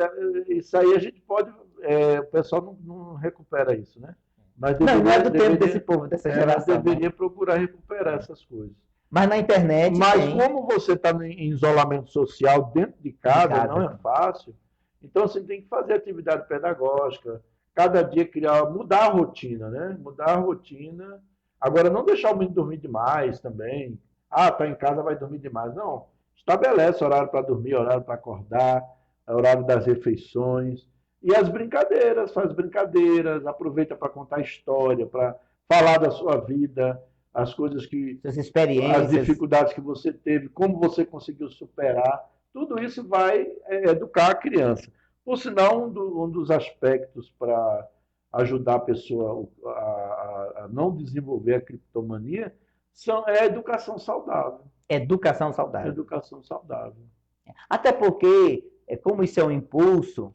isso aí a gente pode, o pessoal não recupera isso, né? Mas não é do tempo desse povo, dessa geração. Deveria procurar recuperar essas coisas. Mas na internet como você está em isolamento social dentro de casa, não é fácil, então você tem que fazer atividade pedagógica, cada dia mudar a rotina, né? Mudar a rotina. Agora, não deixar o menino dormir demais também. Tá em casa, vai dormir demais. Não. Estabelece horário para dormir, horário para acordar, horário das refeições. E as brincadeiras, faz brincadeiras, aproveita para contar história, para falar da sua vida, as coisas que... Suas experiências. As dificuldades que você teve, como você conseguiu superar. Tudo isso vai educar a criança. Por sinal, um dos aspectos para ajudar a pessoa a não desenvolver a criptomania é a educação saudável. Educação saudável. Educação saudável. Até porque, como isso é um impulso,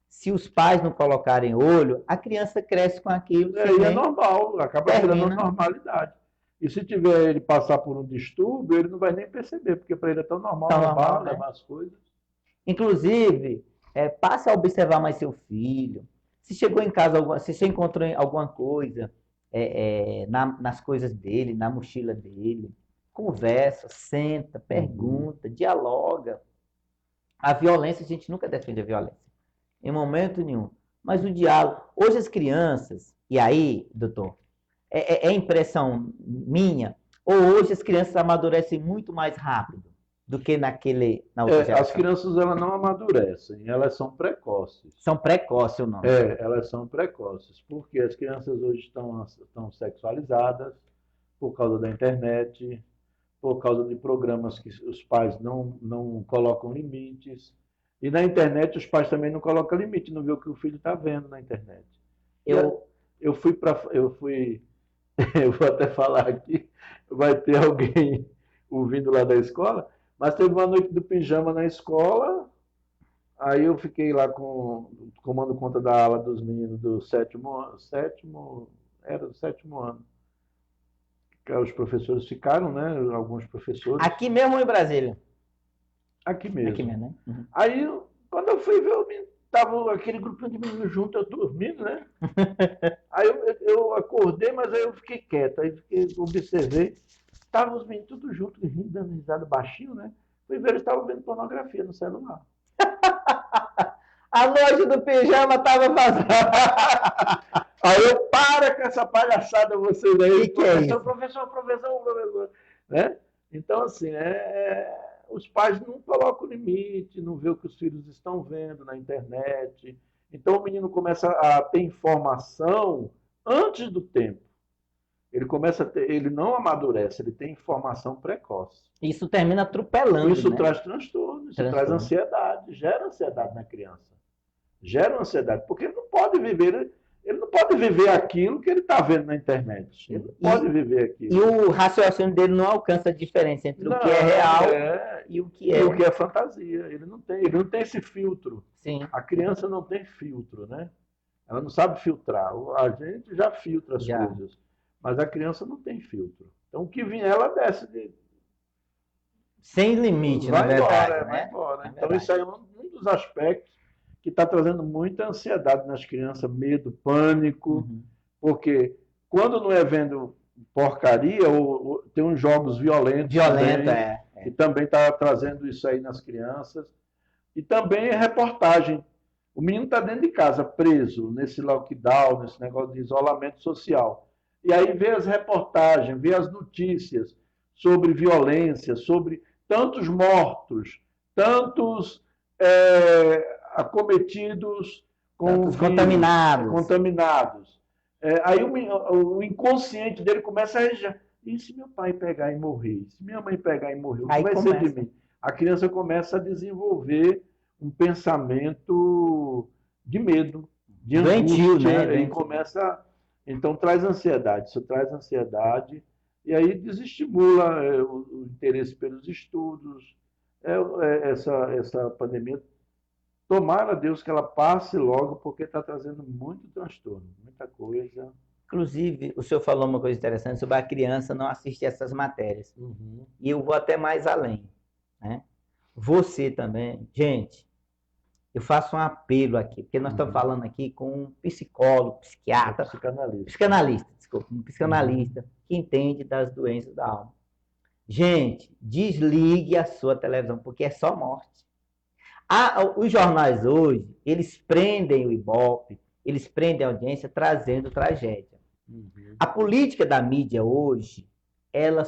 se os pais não colocarem olho, a criança cresce com aquilo. E é normal, acaba virando normalidade. E se tiver ele passar por um distúrbio, ele não vai nem perceber, porque para ele é tão normal levar as coisas. Inclusive, passe a observar mais seu filho. Se chegou em casa, se você encontrou alguma coisa nas coisas dele, na mochila dele, conversa, senta, pergunta, dialoga. A violência, a gente nunca defende a violência, em momento nenhum. Mas o diálogo. Hoje as crianças, e aí, doutor, é impressão minha, ou hoje as crianças amadurecem muito mais rápido do que na outra geração. As crianças elas não amadurecem, elas são precoces. São precoces, não? Elas são precoces, porque as crianças hoje estão sexualizadas por causa da internet, por causa de programas que os pais não colocam limites. E na internet os pais também não colocam limite, não vê o que o filho está vendo na internet. Eu vou até falar aqui, vai ter alguém ouvindo lá da escola, mas teve uma noite do pijama na escola, aí eu fiquei lá tomando conta da ala dos meninos do sétimo ano. Os professores ficaram, né? Alguns professores. Aqui mesmo em Brasília? Aqui mesmo. Aqui mesmo, né? Uhum. Aí, quando eu fui ver, tava aquele grupinho de meninos junto, eu dormindo, né? Aí eu acordei, mas aí eu fiquei quieto, aí observei. Estavam os meninos tudo juntos, rindo, dando risada baixinho, né? Fui ver, eles estavam vendo pornografia no celular. A noite do pijama estava vazada. Aí eu, para com essa palhaçada, vocês aí. Que é isso? Professor. Né? Então, assim, os pais não colocam limite, não vê o que os filhos estão vendo na internet. Então, o menino começa a ter informação antes do tempo. Ele não amadurece, ele tem informação precoce. Isso termina atropelando, Isso né? traz transtorno, isso traz Transtorno. ansiedade, gera ansiedade na criança. Gera ansiedade, porque ele não pode viver aquilo que ele está vendo na internet. Ele não pode viver aquilo. E o raciocínio dele não alcança a diferença entre o que é real e o que é. E o que é fantasia. Ele não tem esse filtro. Sim. A criança não tem filtro, né? Ela não sabe filtrar. A gente já filtra as coisas, mas a criança não tem filtro. Então, o que vier, ela desce sem limite, vai na verdade, embora, né? vai embora. É Então, verdade. isso aí é um dos aspectos que está trazendo muita ansiedade nas crianças, medo, pânico, porque quando não é vendo porcaria, ou tem uns jogos violentos também, que também está trazendo isso aí nas crianças. E também reportagem. O menino está dentro de casa, preso, nesse lockdown, nesse negócio de isolamento social. E aí vê as reportagens, vê as notícias sobre violência, sobre tantos mortos, tantos acometidos com contaminados. Aí o inconsciente dele começa a reger. E se meu pai pegar e morrer? Se minha mãe pegar e morrer? O que vai ser de mim? A criança começa a desenvolver um pensamento de medo, de angústia, né? E começa... Então traz ansiedade, isso traz ansiedade, e aí desestimula o interesse pelos estudos. Essa pandemia, tomara a Deus que ela passe logo, porque está trazendo muito transtorno, muita coisa. Inclusive, o senhor falou uma coisa interessante sobre a criança não assistir essas matérias. E eu vou até mais além, né? Você também, gente, eu faço um apelo aqui, porque nós estamos falando aqui com um psicólogo, psiquiatra, um psicanalista que entende das doenças da alma. Gente, desligue a sua televisão, porque é só morte. Os jornais hoje, eles prendem o Ibope, eles prendem a audiência trazendo tragédia. A política da mídia hoje, ela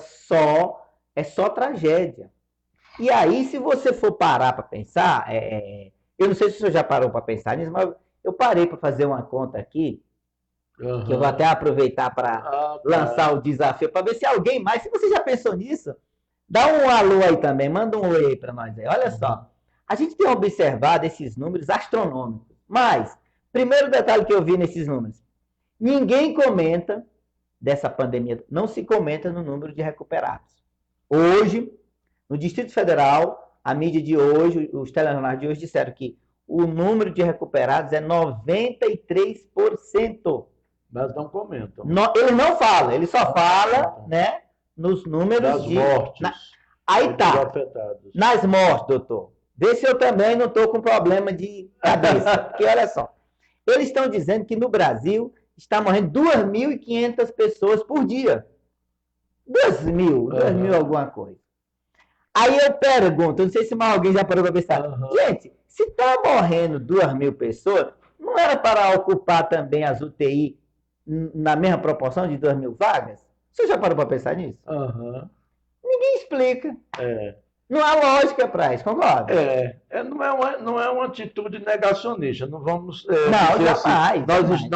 é só tragédia. E aí, se você for parar para pensar, eu não sei se o senhor já parou para pensar nisso, mas eu parei para fazer uma conta aqui, que eu vou até aproveitar para lançar o desafio, para ver se alguém mais, se você já pensou nisso, dá um alô aí também, manda um oi aí para nós aí. Olha só, a gente tem observado esses números astronômicos, mas, primeiro detalhe que eu vi nesses números, ninguém comenta dessa pandemia, não se comenta no número de recuperados. Hoje, no Distrito Federal, a mídia de hoje, os telejornais de hoje disseram que o número de recuperados é 93%. Mas não comentam. Ele não fala, ele só fala, né, nos números das mortes. Aí tá. Nas mortes, doutor. Vê se eu também não estou com problema de cabeça. Porque olha só, eles estão dizendo que no Brasil está morrendo 2.500 pessoas por dia. 2.000 alguma coisa. Aí eu pergunto, não sei se mais alguém já parou para pensar, gente, se está morrendo 2.000 pessoas, não era para ocupar também as UTI na mesma proporção de 2.000 vagas? Você já parou para pensar nisso? Ninguém explica. Não há lógica para isso, concorda? Não é uma atitude negacionista. Não vamos não, dizer jamais, assim,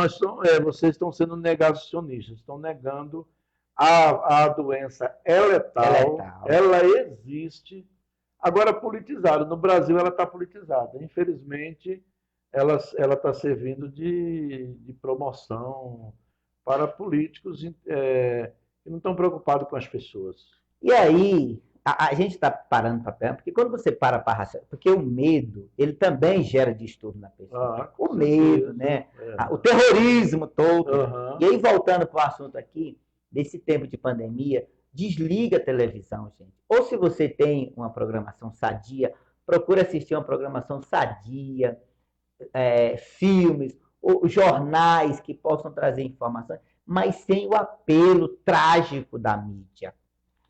vocês estão sendo negacionistas, estão negando a doença é letal, ela existe. Agora, politizada. No Brasil, ela está politizada. Infelizmente, ela está servindo de promoção para políticos que não estão preocupados com as pessoas. E aí, a gente está parando para pensar, porque quando você para raciocinar, porque o medo, ele também gera distúrbio na pessoa. O medo, né? O terrorismo todo. E aí, voltando para o assunto aqui, desse tempo de pandemia, desliga a televisão, gente. Ou se você tem uma programação sadia, procura assistir uma programação sadia, filmes, ou jornais que possam trazer informações, mas sem o apelo trágico da mídia.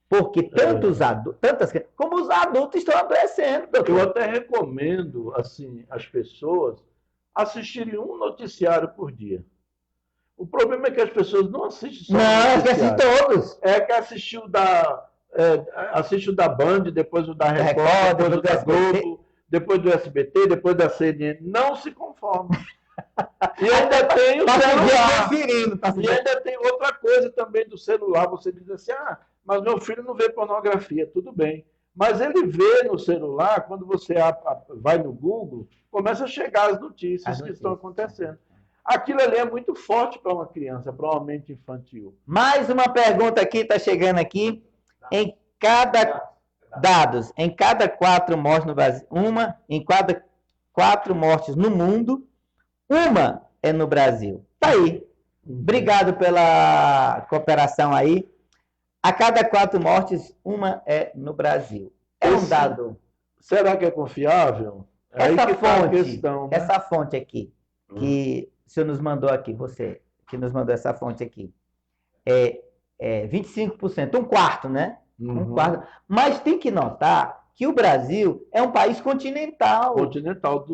Porque tantos adultos, como os adultos estão adoecendo. Eu até recomendo, assim, as pessoas assistirem um noticiário por dia. O problema é que as pessoas não assistem só Não, é que assistem todos. É que assistiu da assiste o da Band, depois o da Record, Record, depois o da depois do SBT. Globo, depois do SBT, depois da CNN. Não se conforma. E ainda tem o celular. E ainda tem outra coisa também do celular. Você diz assim, mas meu filho não vê pornografia. Tudo bem. Mas ele vê no celular, quando você vai no Google, começa a chegar as notícias que estão acontecendo. Aquilo ali é muito forte para uma criança, para uma mente infantil. Mais uma pergunta aqui, está chegando aqui. Em cada 4 mortes no Brasil, em cada 4 mortes no mundo, uma é no Brasil. Tá aí. Obrigado pela cooperação aí. A cada 4 mortes, uma é no Brasil. É um dado. Será que é confiável? É Essa aí que tá a fonte, questão, né? essa fonte aqui, que o senhor nos mandou aqui, você, que nos mandou essa fonte aqui, é 25%, um quarto, né? Um quarto. Mas tem que notar que o Brasil é um país continental. Continental,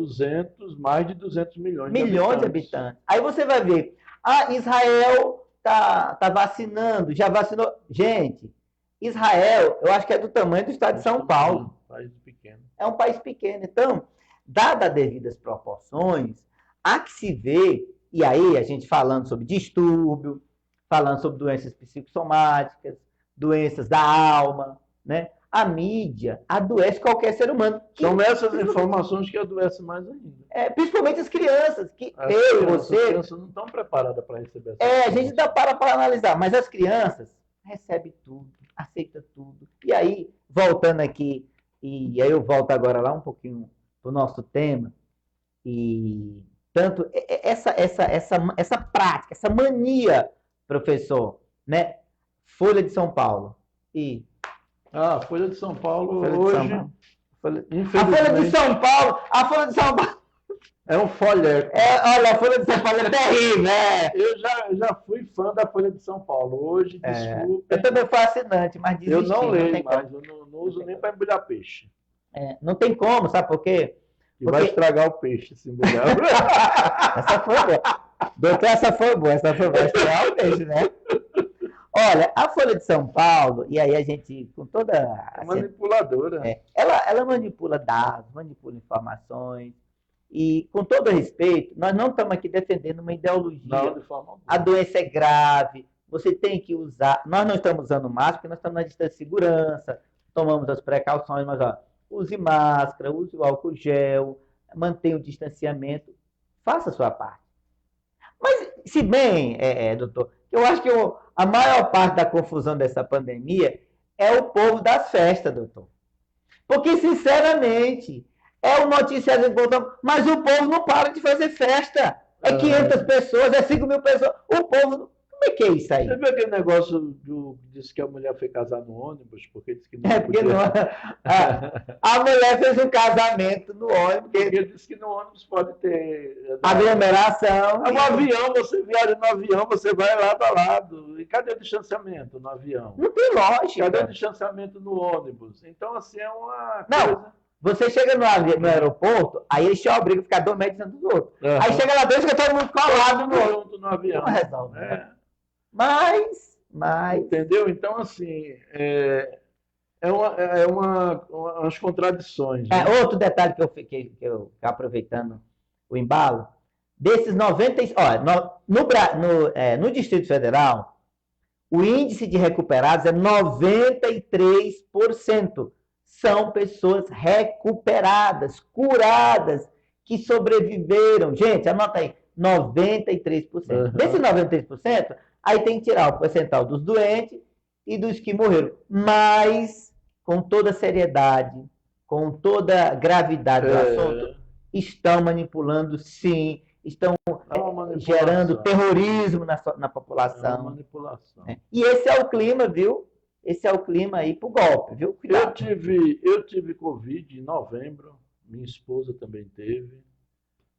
mais de 200 milhões de habitantes. Aí você vai ver, Israel tá vacinando, já vacinou. Gente, Israel, eu acho que é do tamanho do estado de São Paulo. País pequeno. É um país pequeno. Então, dadas as devidas proporções, há que se ver, e aí a gente falando sobre distúrbio, falando sobre doenças psicossomáticas, doenças da alma, né? A mídia adoece qualquer ser humano. São essas informações que adoecem mais ainda. Principalmente as crianças, que As crianças não estão preparadas para receber essa a gente dá para analisar, mas as crianças recebem tudo, aceitam tudo. E aí, voltando aqui, e aí eu volto agora lá um pouquinho para o nosso tema, e tanto essa prática, essa mania, professor, né? Folha de São Paulo. A Folha de São Paulo hoje, a Folha de São Paulo é um folheto. Olha, a Folha de São Paulo é terrível, né? Eu já fui fã da Folha de São Paulo. Hoje, desculpa. Eu também fui assinante, mas desisti. Eu não leio mais, eu não uso nem para embrulhar peixe. Não tem como, sabe por quê? Porque vai estragar o peixe, se embrulhar. Essa foi boa. Doutor, essa foi boa, vai estragar o peixe, né? Olha, a Folha de São Paulo, e aí a gente, com toda... É manipuladora. Ela manipula dados, manipula informações, e com todo respeito, nós não estamos aqui defendendo uma ideologia. Não, de forma alguma. A doença é grave, você tem que usar... Nós não estamos usando máscara, porque nós estamos na distância de segurança, tomamos as precauções, mas use máscara, use o álcool gel, mantenha o distanciamento, faça a sua parte. Mas, se bem, doutor, eu acho que a maior parte da confusão dessa pandemia é o povo das festas, doutor. Porque, sinceramente, o noticiário importante, mas o povo não para de fazer festa. É 500 pessoas, é 5 mil pessoas. O povo... Como é que é isso aí? Você viu aquele negócio disse que a mulher foi casar no ônibus? Porque disse que não porque podia... a mulher fez um casamento no ônibus. Porque ele disse que no ônibus pode ter... aglomeração. No avião, você viaja no avião, você vai lado a lado. E cadê o distanciamento no avião? Não tem lógica. Cadê o distanciamento no ônibus? Então, assim, é uma coisa... Você chega no aeroporto, aí eles te obrigam a ficar 2 metros dos outros. Aí chega lá dentro, fica todo mundo colado no avião. Não resolve. Mas... Entendeu? Então, assim, umas contradições. Né? Outro detalhe que eu aproveitando o embalo, desses 90... no Distrito Federal, o índice de recuperados é 93%. São pessoas recuperadas, curadas, que sobreviveram. Gente, anota aí, 93%. Desses 93%, aí tem que tirar o percentual dos doentes e dos que morreram. Mas, com toda seriedade, com toda a gravidade do assunto, estão manipulando, sim, estão gerando terrorismo na população. É uma manipulação. E esse é o clima, viu? Esse é o clima aí pro golpe, viu? Cuidado. Eu tive Covid em novembro, minha esposa também teve,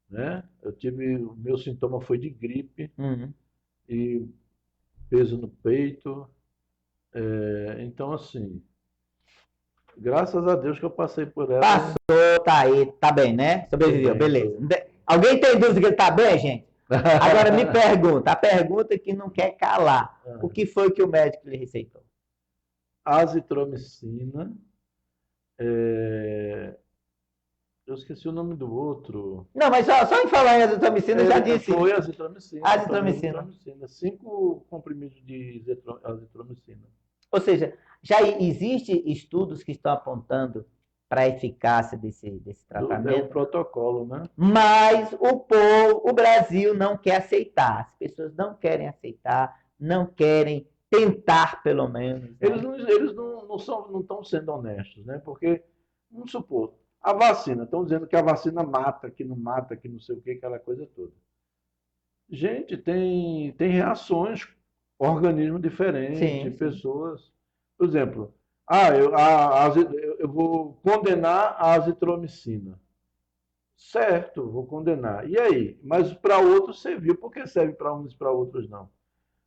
né? O meu sintoma foi de gripe e peso no peito. Então, assim, graças a Deus que eu passei por ela. Passou, tá aí, tá bem, né? Sobreviveu, beleza. Alguém tem dúvida que ele tá bem, gente? Agora me pergunta, a pergunta que não quer calar. O que foi que o médico lhe receitou? azitromicina, eu esqueci o nome do outro. Não, mas só em falar em azitromicina, eu já disse. Foi azitromicina. Azitromicina. Foi azitromicina. 5 comprimidos de azitromicina. Ou seja, já existe estudos que estão apontando para a eficácia desse É o tratamento, protocolo, né? mas o Brasil não quer aceitar. As pessoas não querem aceitar, não querem tentar, pelo menos, né? Eles não estão sendo honestos, né? Porque, vamos supor, a vacina, estão dizendo que a vacina mata, que não sei o que, aquela coisa toda. Gente, tem reações, organismos diferentes, Sim, sim. pessoas. Por exemplo, eu vou condenar a azitromicina. Certo, vou condenar. E aí? Mas para outros serviu, por que serve para uns e para outros não?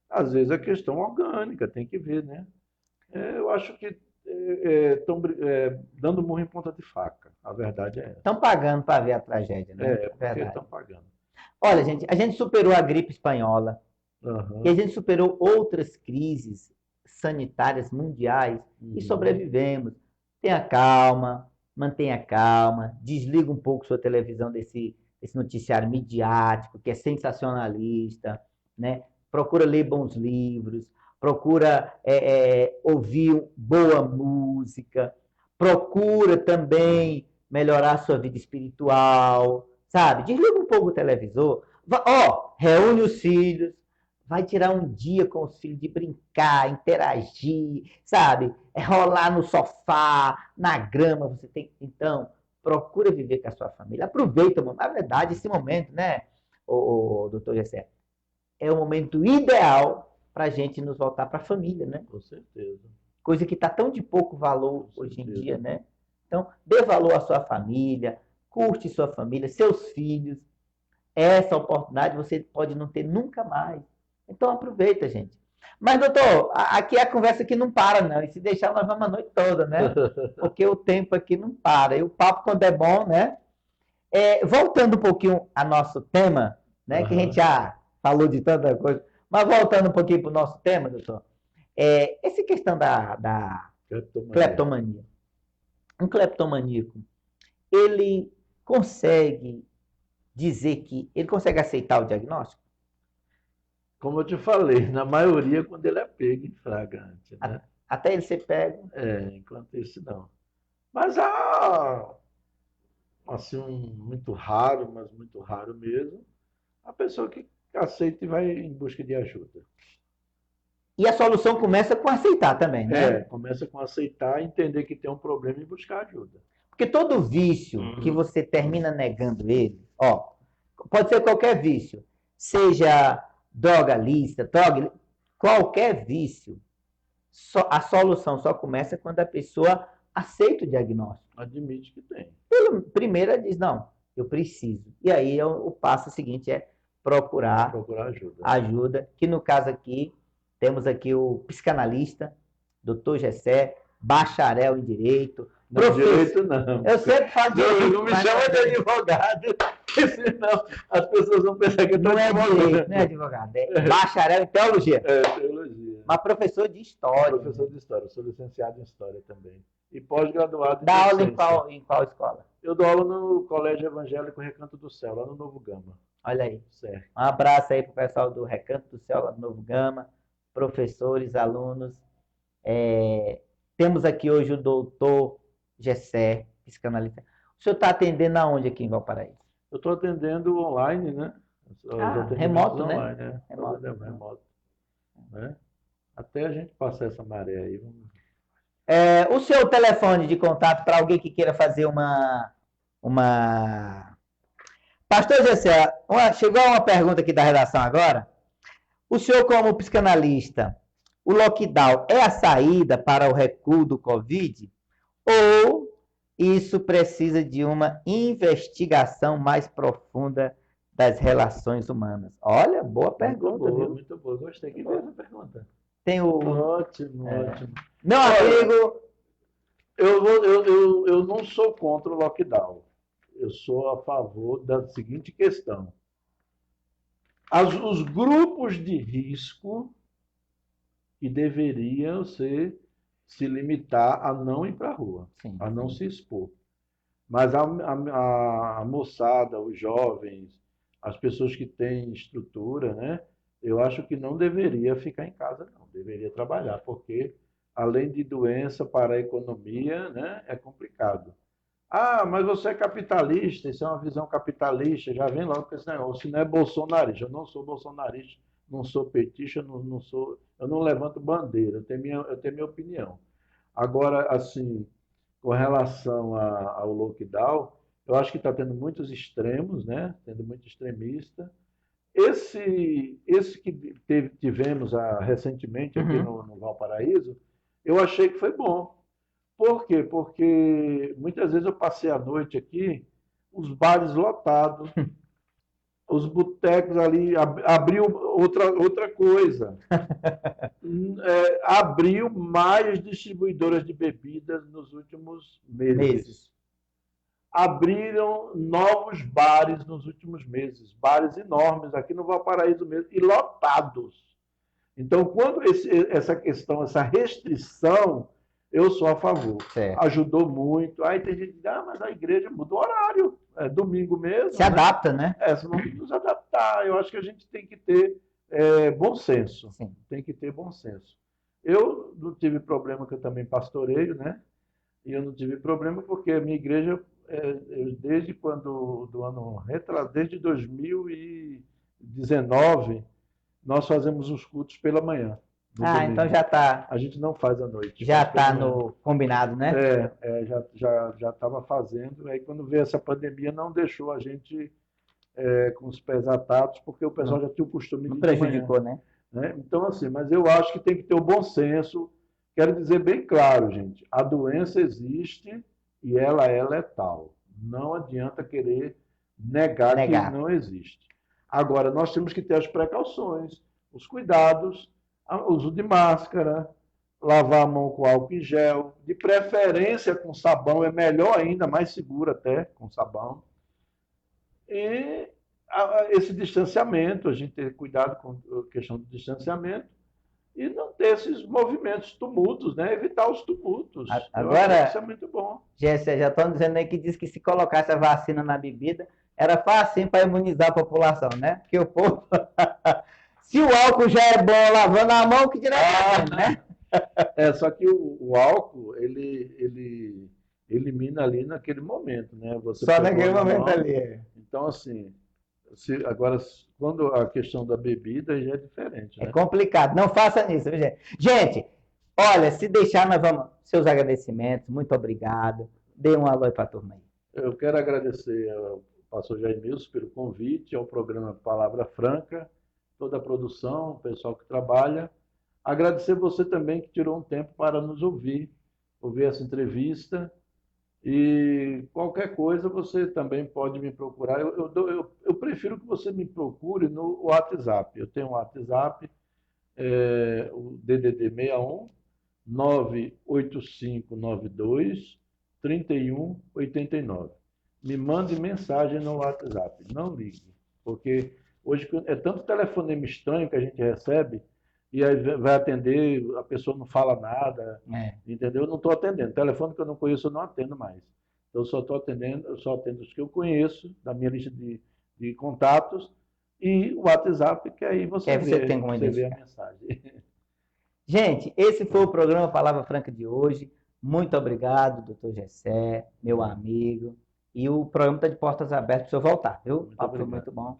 Às vezes é questão orgânica, tem que ver, né? Eu acho que estão dando murro em ponta de faca. A verdade é essa. Estão pagando para ver a tragédia, né? Porque Verdade. estão pagando. Olha, gente, a gente superou a gripe espanhola Aham. e a gente superou outras crises sanitárias mundiais e sobrevivemos. Tenha calma, mantenha calma, desliga um pouco sua televisão desse noticiário midiático que é sensacionalista, né? Procura ler bons livros, procura ouvir boa música, procura também melhorar sua vida espiritual, sabe? Desliga um pouco o televisor, reúne os filhos, vai tirar um dia com os filhos de brincar, interagir, sabe? Rolar no sofá, na grama, você tem. Então, procura viver com a sua família. Aproveita, na verdade, esse momento, né, o doutor Gessé? É o momento ideal para a gente nos voltar para a família, né? Com certeza. Coisa que está tão de pouco valor hoje em dia, né? Então, dê valor à sua família, curte sua família, seus filhos. Essa oportunidade você pode não ter nunca mais. Então, aproveita, gente. Mas, doutor, aqui é a conversa que não para, não. E se deixar, nós vamos a noite toda, né? Porque o tempo aqui não para. E o papo, quando é bom, né? Voltando um pouquinho ao nosso tema, né? Que a gente já falou de tanta coisa. Mas voltando um pouquinho para o nosso tema, doutor. Essa questão da cleptomania. Um cleptomaníaco, ele consegue dizer que... Ele consegue aceitar o diagnóstico? Como eu te falei, na maioria quando ele é pego em flagrante, né? Até ele ser pego. Enquanto isso não. Mas há, assim, muito raro, mas muito raro mesmo, a pessoa que aceita e vai em busca de ajuda. E a solução começa com aceitar também, né? Começa com aceitar, entender que tem um problema e buscar ajuda. Porque todo vício que você termina negando ele, pode ser qualquer vício, seja droga lícita, qualquer vício, a solução só começa quando a pessoa aceita o diagnóstico. Admite que tem. Primeiro ela diz, não, eu preciso. E aí o passo seguinte é procurar ajuda, que no caso aqui, temos aqui o psicanalista, doutor Gessé, bacharel em Direito. Não, direito não. Eu sempre falo direito. Não me chama de advogado, porque senão as pessoas vão pensar que eu estou advogado. Não é advogado, é bacharel em teologia. Teologia. Mas professor de história. Professor de história, sou licenciado em história também. E pós-graduado em Dá aula em qual escola? Eu dou aula no Colégio Evangélico Recanto do Céu, lá no Novo Gama. Olha aí. Certo. Um abraço aí para o pessoal do Recanto do Céu, lá do Novo Gama, professores, alunos. Temos aqui hoje o doutor Gessé, psicanalista. O senhor está atendendo aonde aqui em Valparaíso? Eu estou atendendo online, né? Remoto, online, né? Remoto. Né? Até a gente passar essa maré aí. O seu telefone de contato para alguém que queira fazer uma... Pastor Gessé, chegou uma pergunta aqui da redação agora. O senhor, como psicanalista, o lockdown é a saída para o recuo do Covid? Ou isso precisa de uma investigação mais profunda das relações humanas? Olha, boa pergunta, viu? Muito boa. Gostei que fez essa pergunta. Tem Ótimo. Meu amigo... Eu não sou contra o lockdown. Eu sou a favor da seguinte questão. Os grupos de risco que deveriam ser se limitar a não ir para a rua, Sim. a não se expor. Mas a moçada, os jovens, as pessoas que têm estrutura, né? Eu acho que não deveria ficar em casa, não. Deveria trabalhar, porque além de doença para a economia, né, é complicado. Ah, mas você é capitalista, isso é uma visão capitalista, já vem logo com esse negócio. Se não é bolsonarista, eu não sou bolsonarista, não sou petista, eu não levanto bandeira, eu tenho minha opinião. Agora, assim, com relação ao lockdown, eu acho que está tendo muitos extremos, né? Tendo muito extremista. Esse que tivemos recentemente aqui no Valparaíso, eu achei que foi bom. Por quê? Porque muitas vezes eu passei a noite aqui, os bares lotados, os botecos ali, abriu outra coisa. Abriu mais distribuidoras de bebidas nos últimos meses. Abriram novos bares nos últimos meses, bares enormes aqui no Valparaíso mesmo, e lotados. Então, quando essa questão, essa restrição, eu sou a favor. Certo. Ajudou muito. Aí tem gente que diz, mas a igreja mudou o horário, é domingo mesmo. Se adapta, né? Vamos nos adaptar. Eu acho que a gente tem que ter bom senso. Sim. Tem que ter bom senso. Eu não tive problema, que eu também pastoreio, né? E eu não tive problema porque a minha igreja, desde 2019, nós fazemos os cultos pela manhã. Domingo. Então já está. A gente não faz à noite. Já está no combinado, né? Já estava fazendo. Aí quando veio essa pandemia, não deixou a gente com os pés atados, porque o pessoal já tinha o costume de. Não prejudicou, né? Então, assim, mas eu acho que tem que ter o bom senso. Quero dizer bem claro, gente, a doença existe e ela é letal. Não adianta querer negar que não existe. Agora, nós temos que ter as precauções, os cuidados, o uso de máscara, lavar a mão com álcool em gel, de preferência com sabão, é melhor ainda, mais seguro até com sabão. E esse distanciamento, a gente ter cuidado com a questão do distanciamento e não ter esses movimentos, tumultos, né? Evitar os tumultos. Agora, isso é muito bom. Jéssica, já estão dizendo aí que diz que se colocasse a vacina na bebida, era fácil para imunizar a população, né? Porque o povo... Se o álcool já é bom lavando a mão, que dirá né? Só que o álcool, ele elimina ali naquele momento, né? Você só naquele momento mão, ali. Então, assim, agora, quando a questão da bebida já é diferente, né? É complicado. Não faça isso, viu, gente? Gente, olha, se deixar, nós vamos... Seus agradecimentos, muito obrigado. Dê um alô para a turma aí. Eu quero agradecer ao pastor Jaimilson pelo convite, ao programa Palavra Franca, toda a produção, o pessoal que trabalha. Agradecer você também que tirou um tempo para nos ouvir essa entrevista. E qualquer coisa você também pode me procurar. Eu prefiro que você me procure no WhatsApp. Eu tenho um WhatsApp, o DDD 61 98592 3189. Me mande mensagem no WhatsApp, não ligue, porque hoje é tanto telefonema estranho que a gente recebe, e aí vai atender, a pessoa não fala nada, entendeu? Eu não estou atendendo. Telefone que eu não conheço, eu não atendo mais. Eu só atendo os que eu conheço, da minha lista de contatos, e o WhatsApp, que aí você vê a mensagem. Gente, esse foi o programa Palavra Franca de hoje. Muito obrigado, doutor Gessé, meu amigo. E o programa está de portas abertas para o senhor voltar, viu? O papo foi muito bom.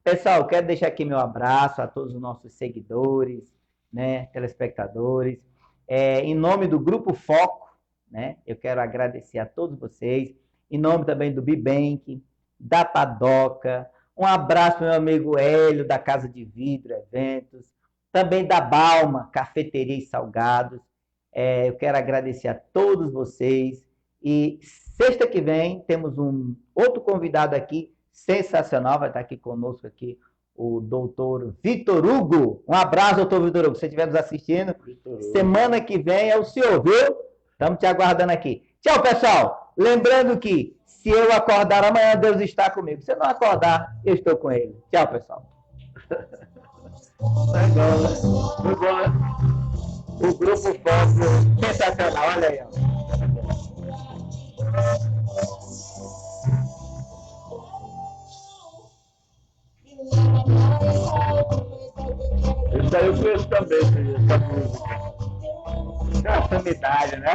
Pessoal, quero deixar aqui meu abraço a todos os nossos seguidores, né, telespectadores. Em nome do Grupo Foco, né, eu quero agradecer a todos vocês. Em nome também do Bibank, da Padoca. Um abraço para meu amigo Hélio, da Casa de Vidro Eventos. Também da Balma, Cafeteria e Salgados. Eu quero agradecer a todos vocês. E sexta que vem temos um outro convidado aqui, sensacional, vai estar aqui conosco aqui, o doutor Vitor Hugo. Um abraço, doutor Vitor Hugo, se você estiver nos assistindo. Semana que vem é o senhor, viu? Estamos te aguardando aqui. Tchau, pessoal. Lembrando que se eu acordar amanhã, Deus está comigo. Se eu não acordar, eu estou com ele. Tchau, pessoal. Foi bom, né? O grupo Foco. Sensacional, olha aí, ó. Isso aí eu conheço também, essa música. Uma sumidade, né?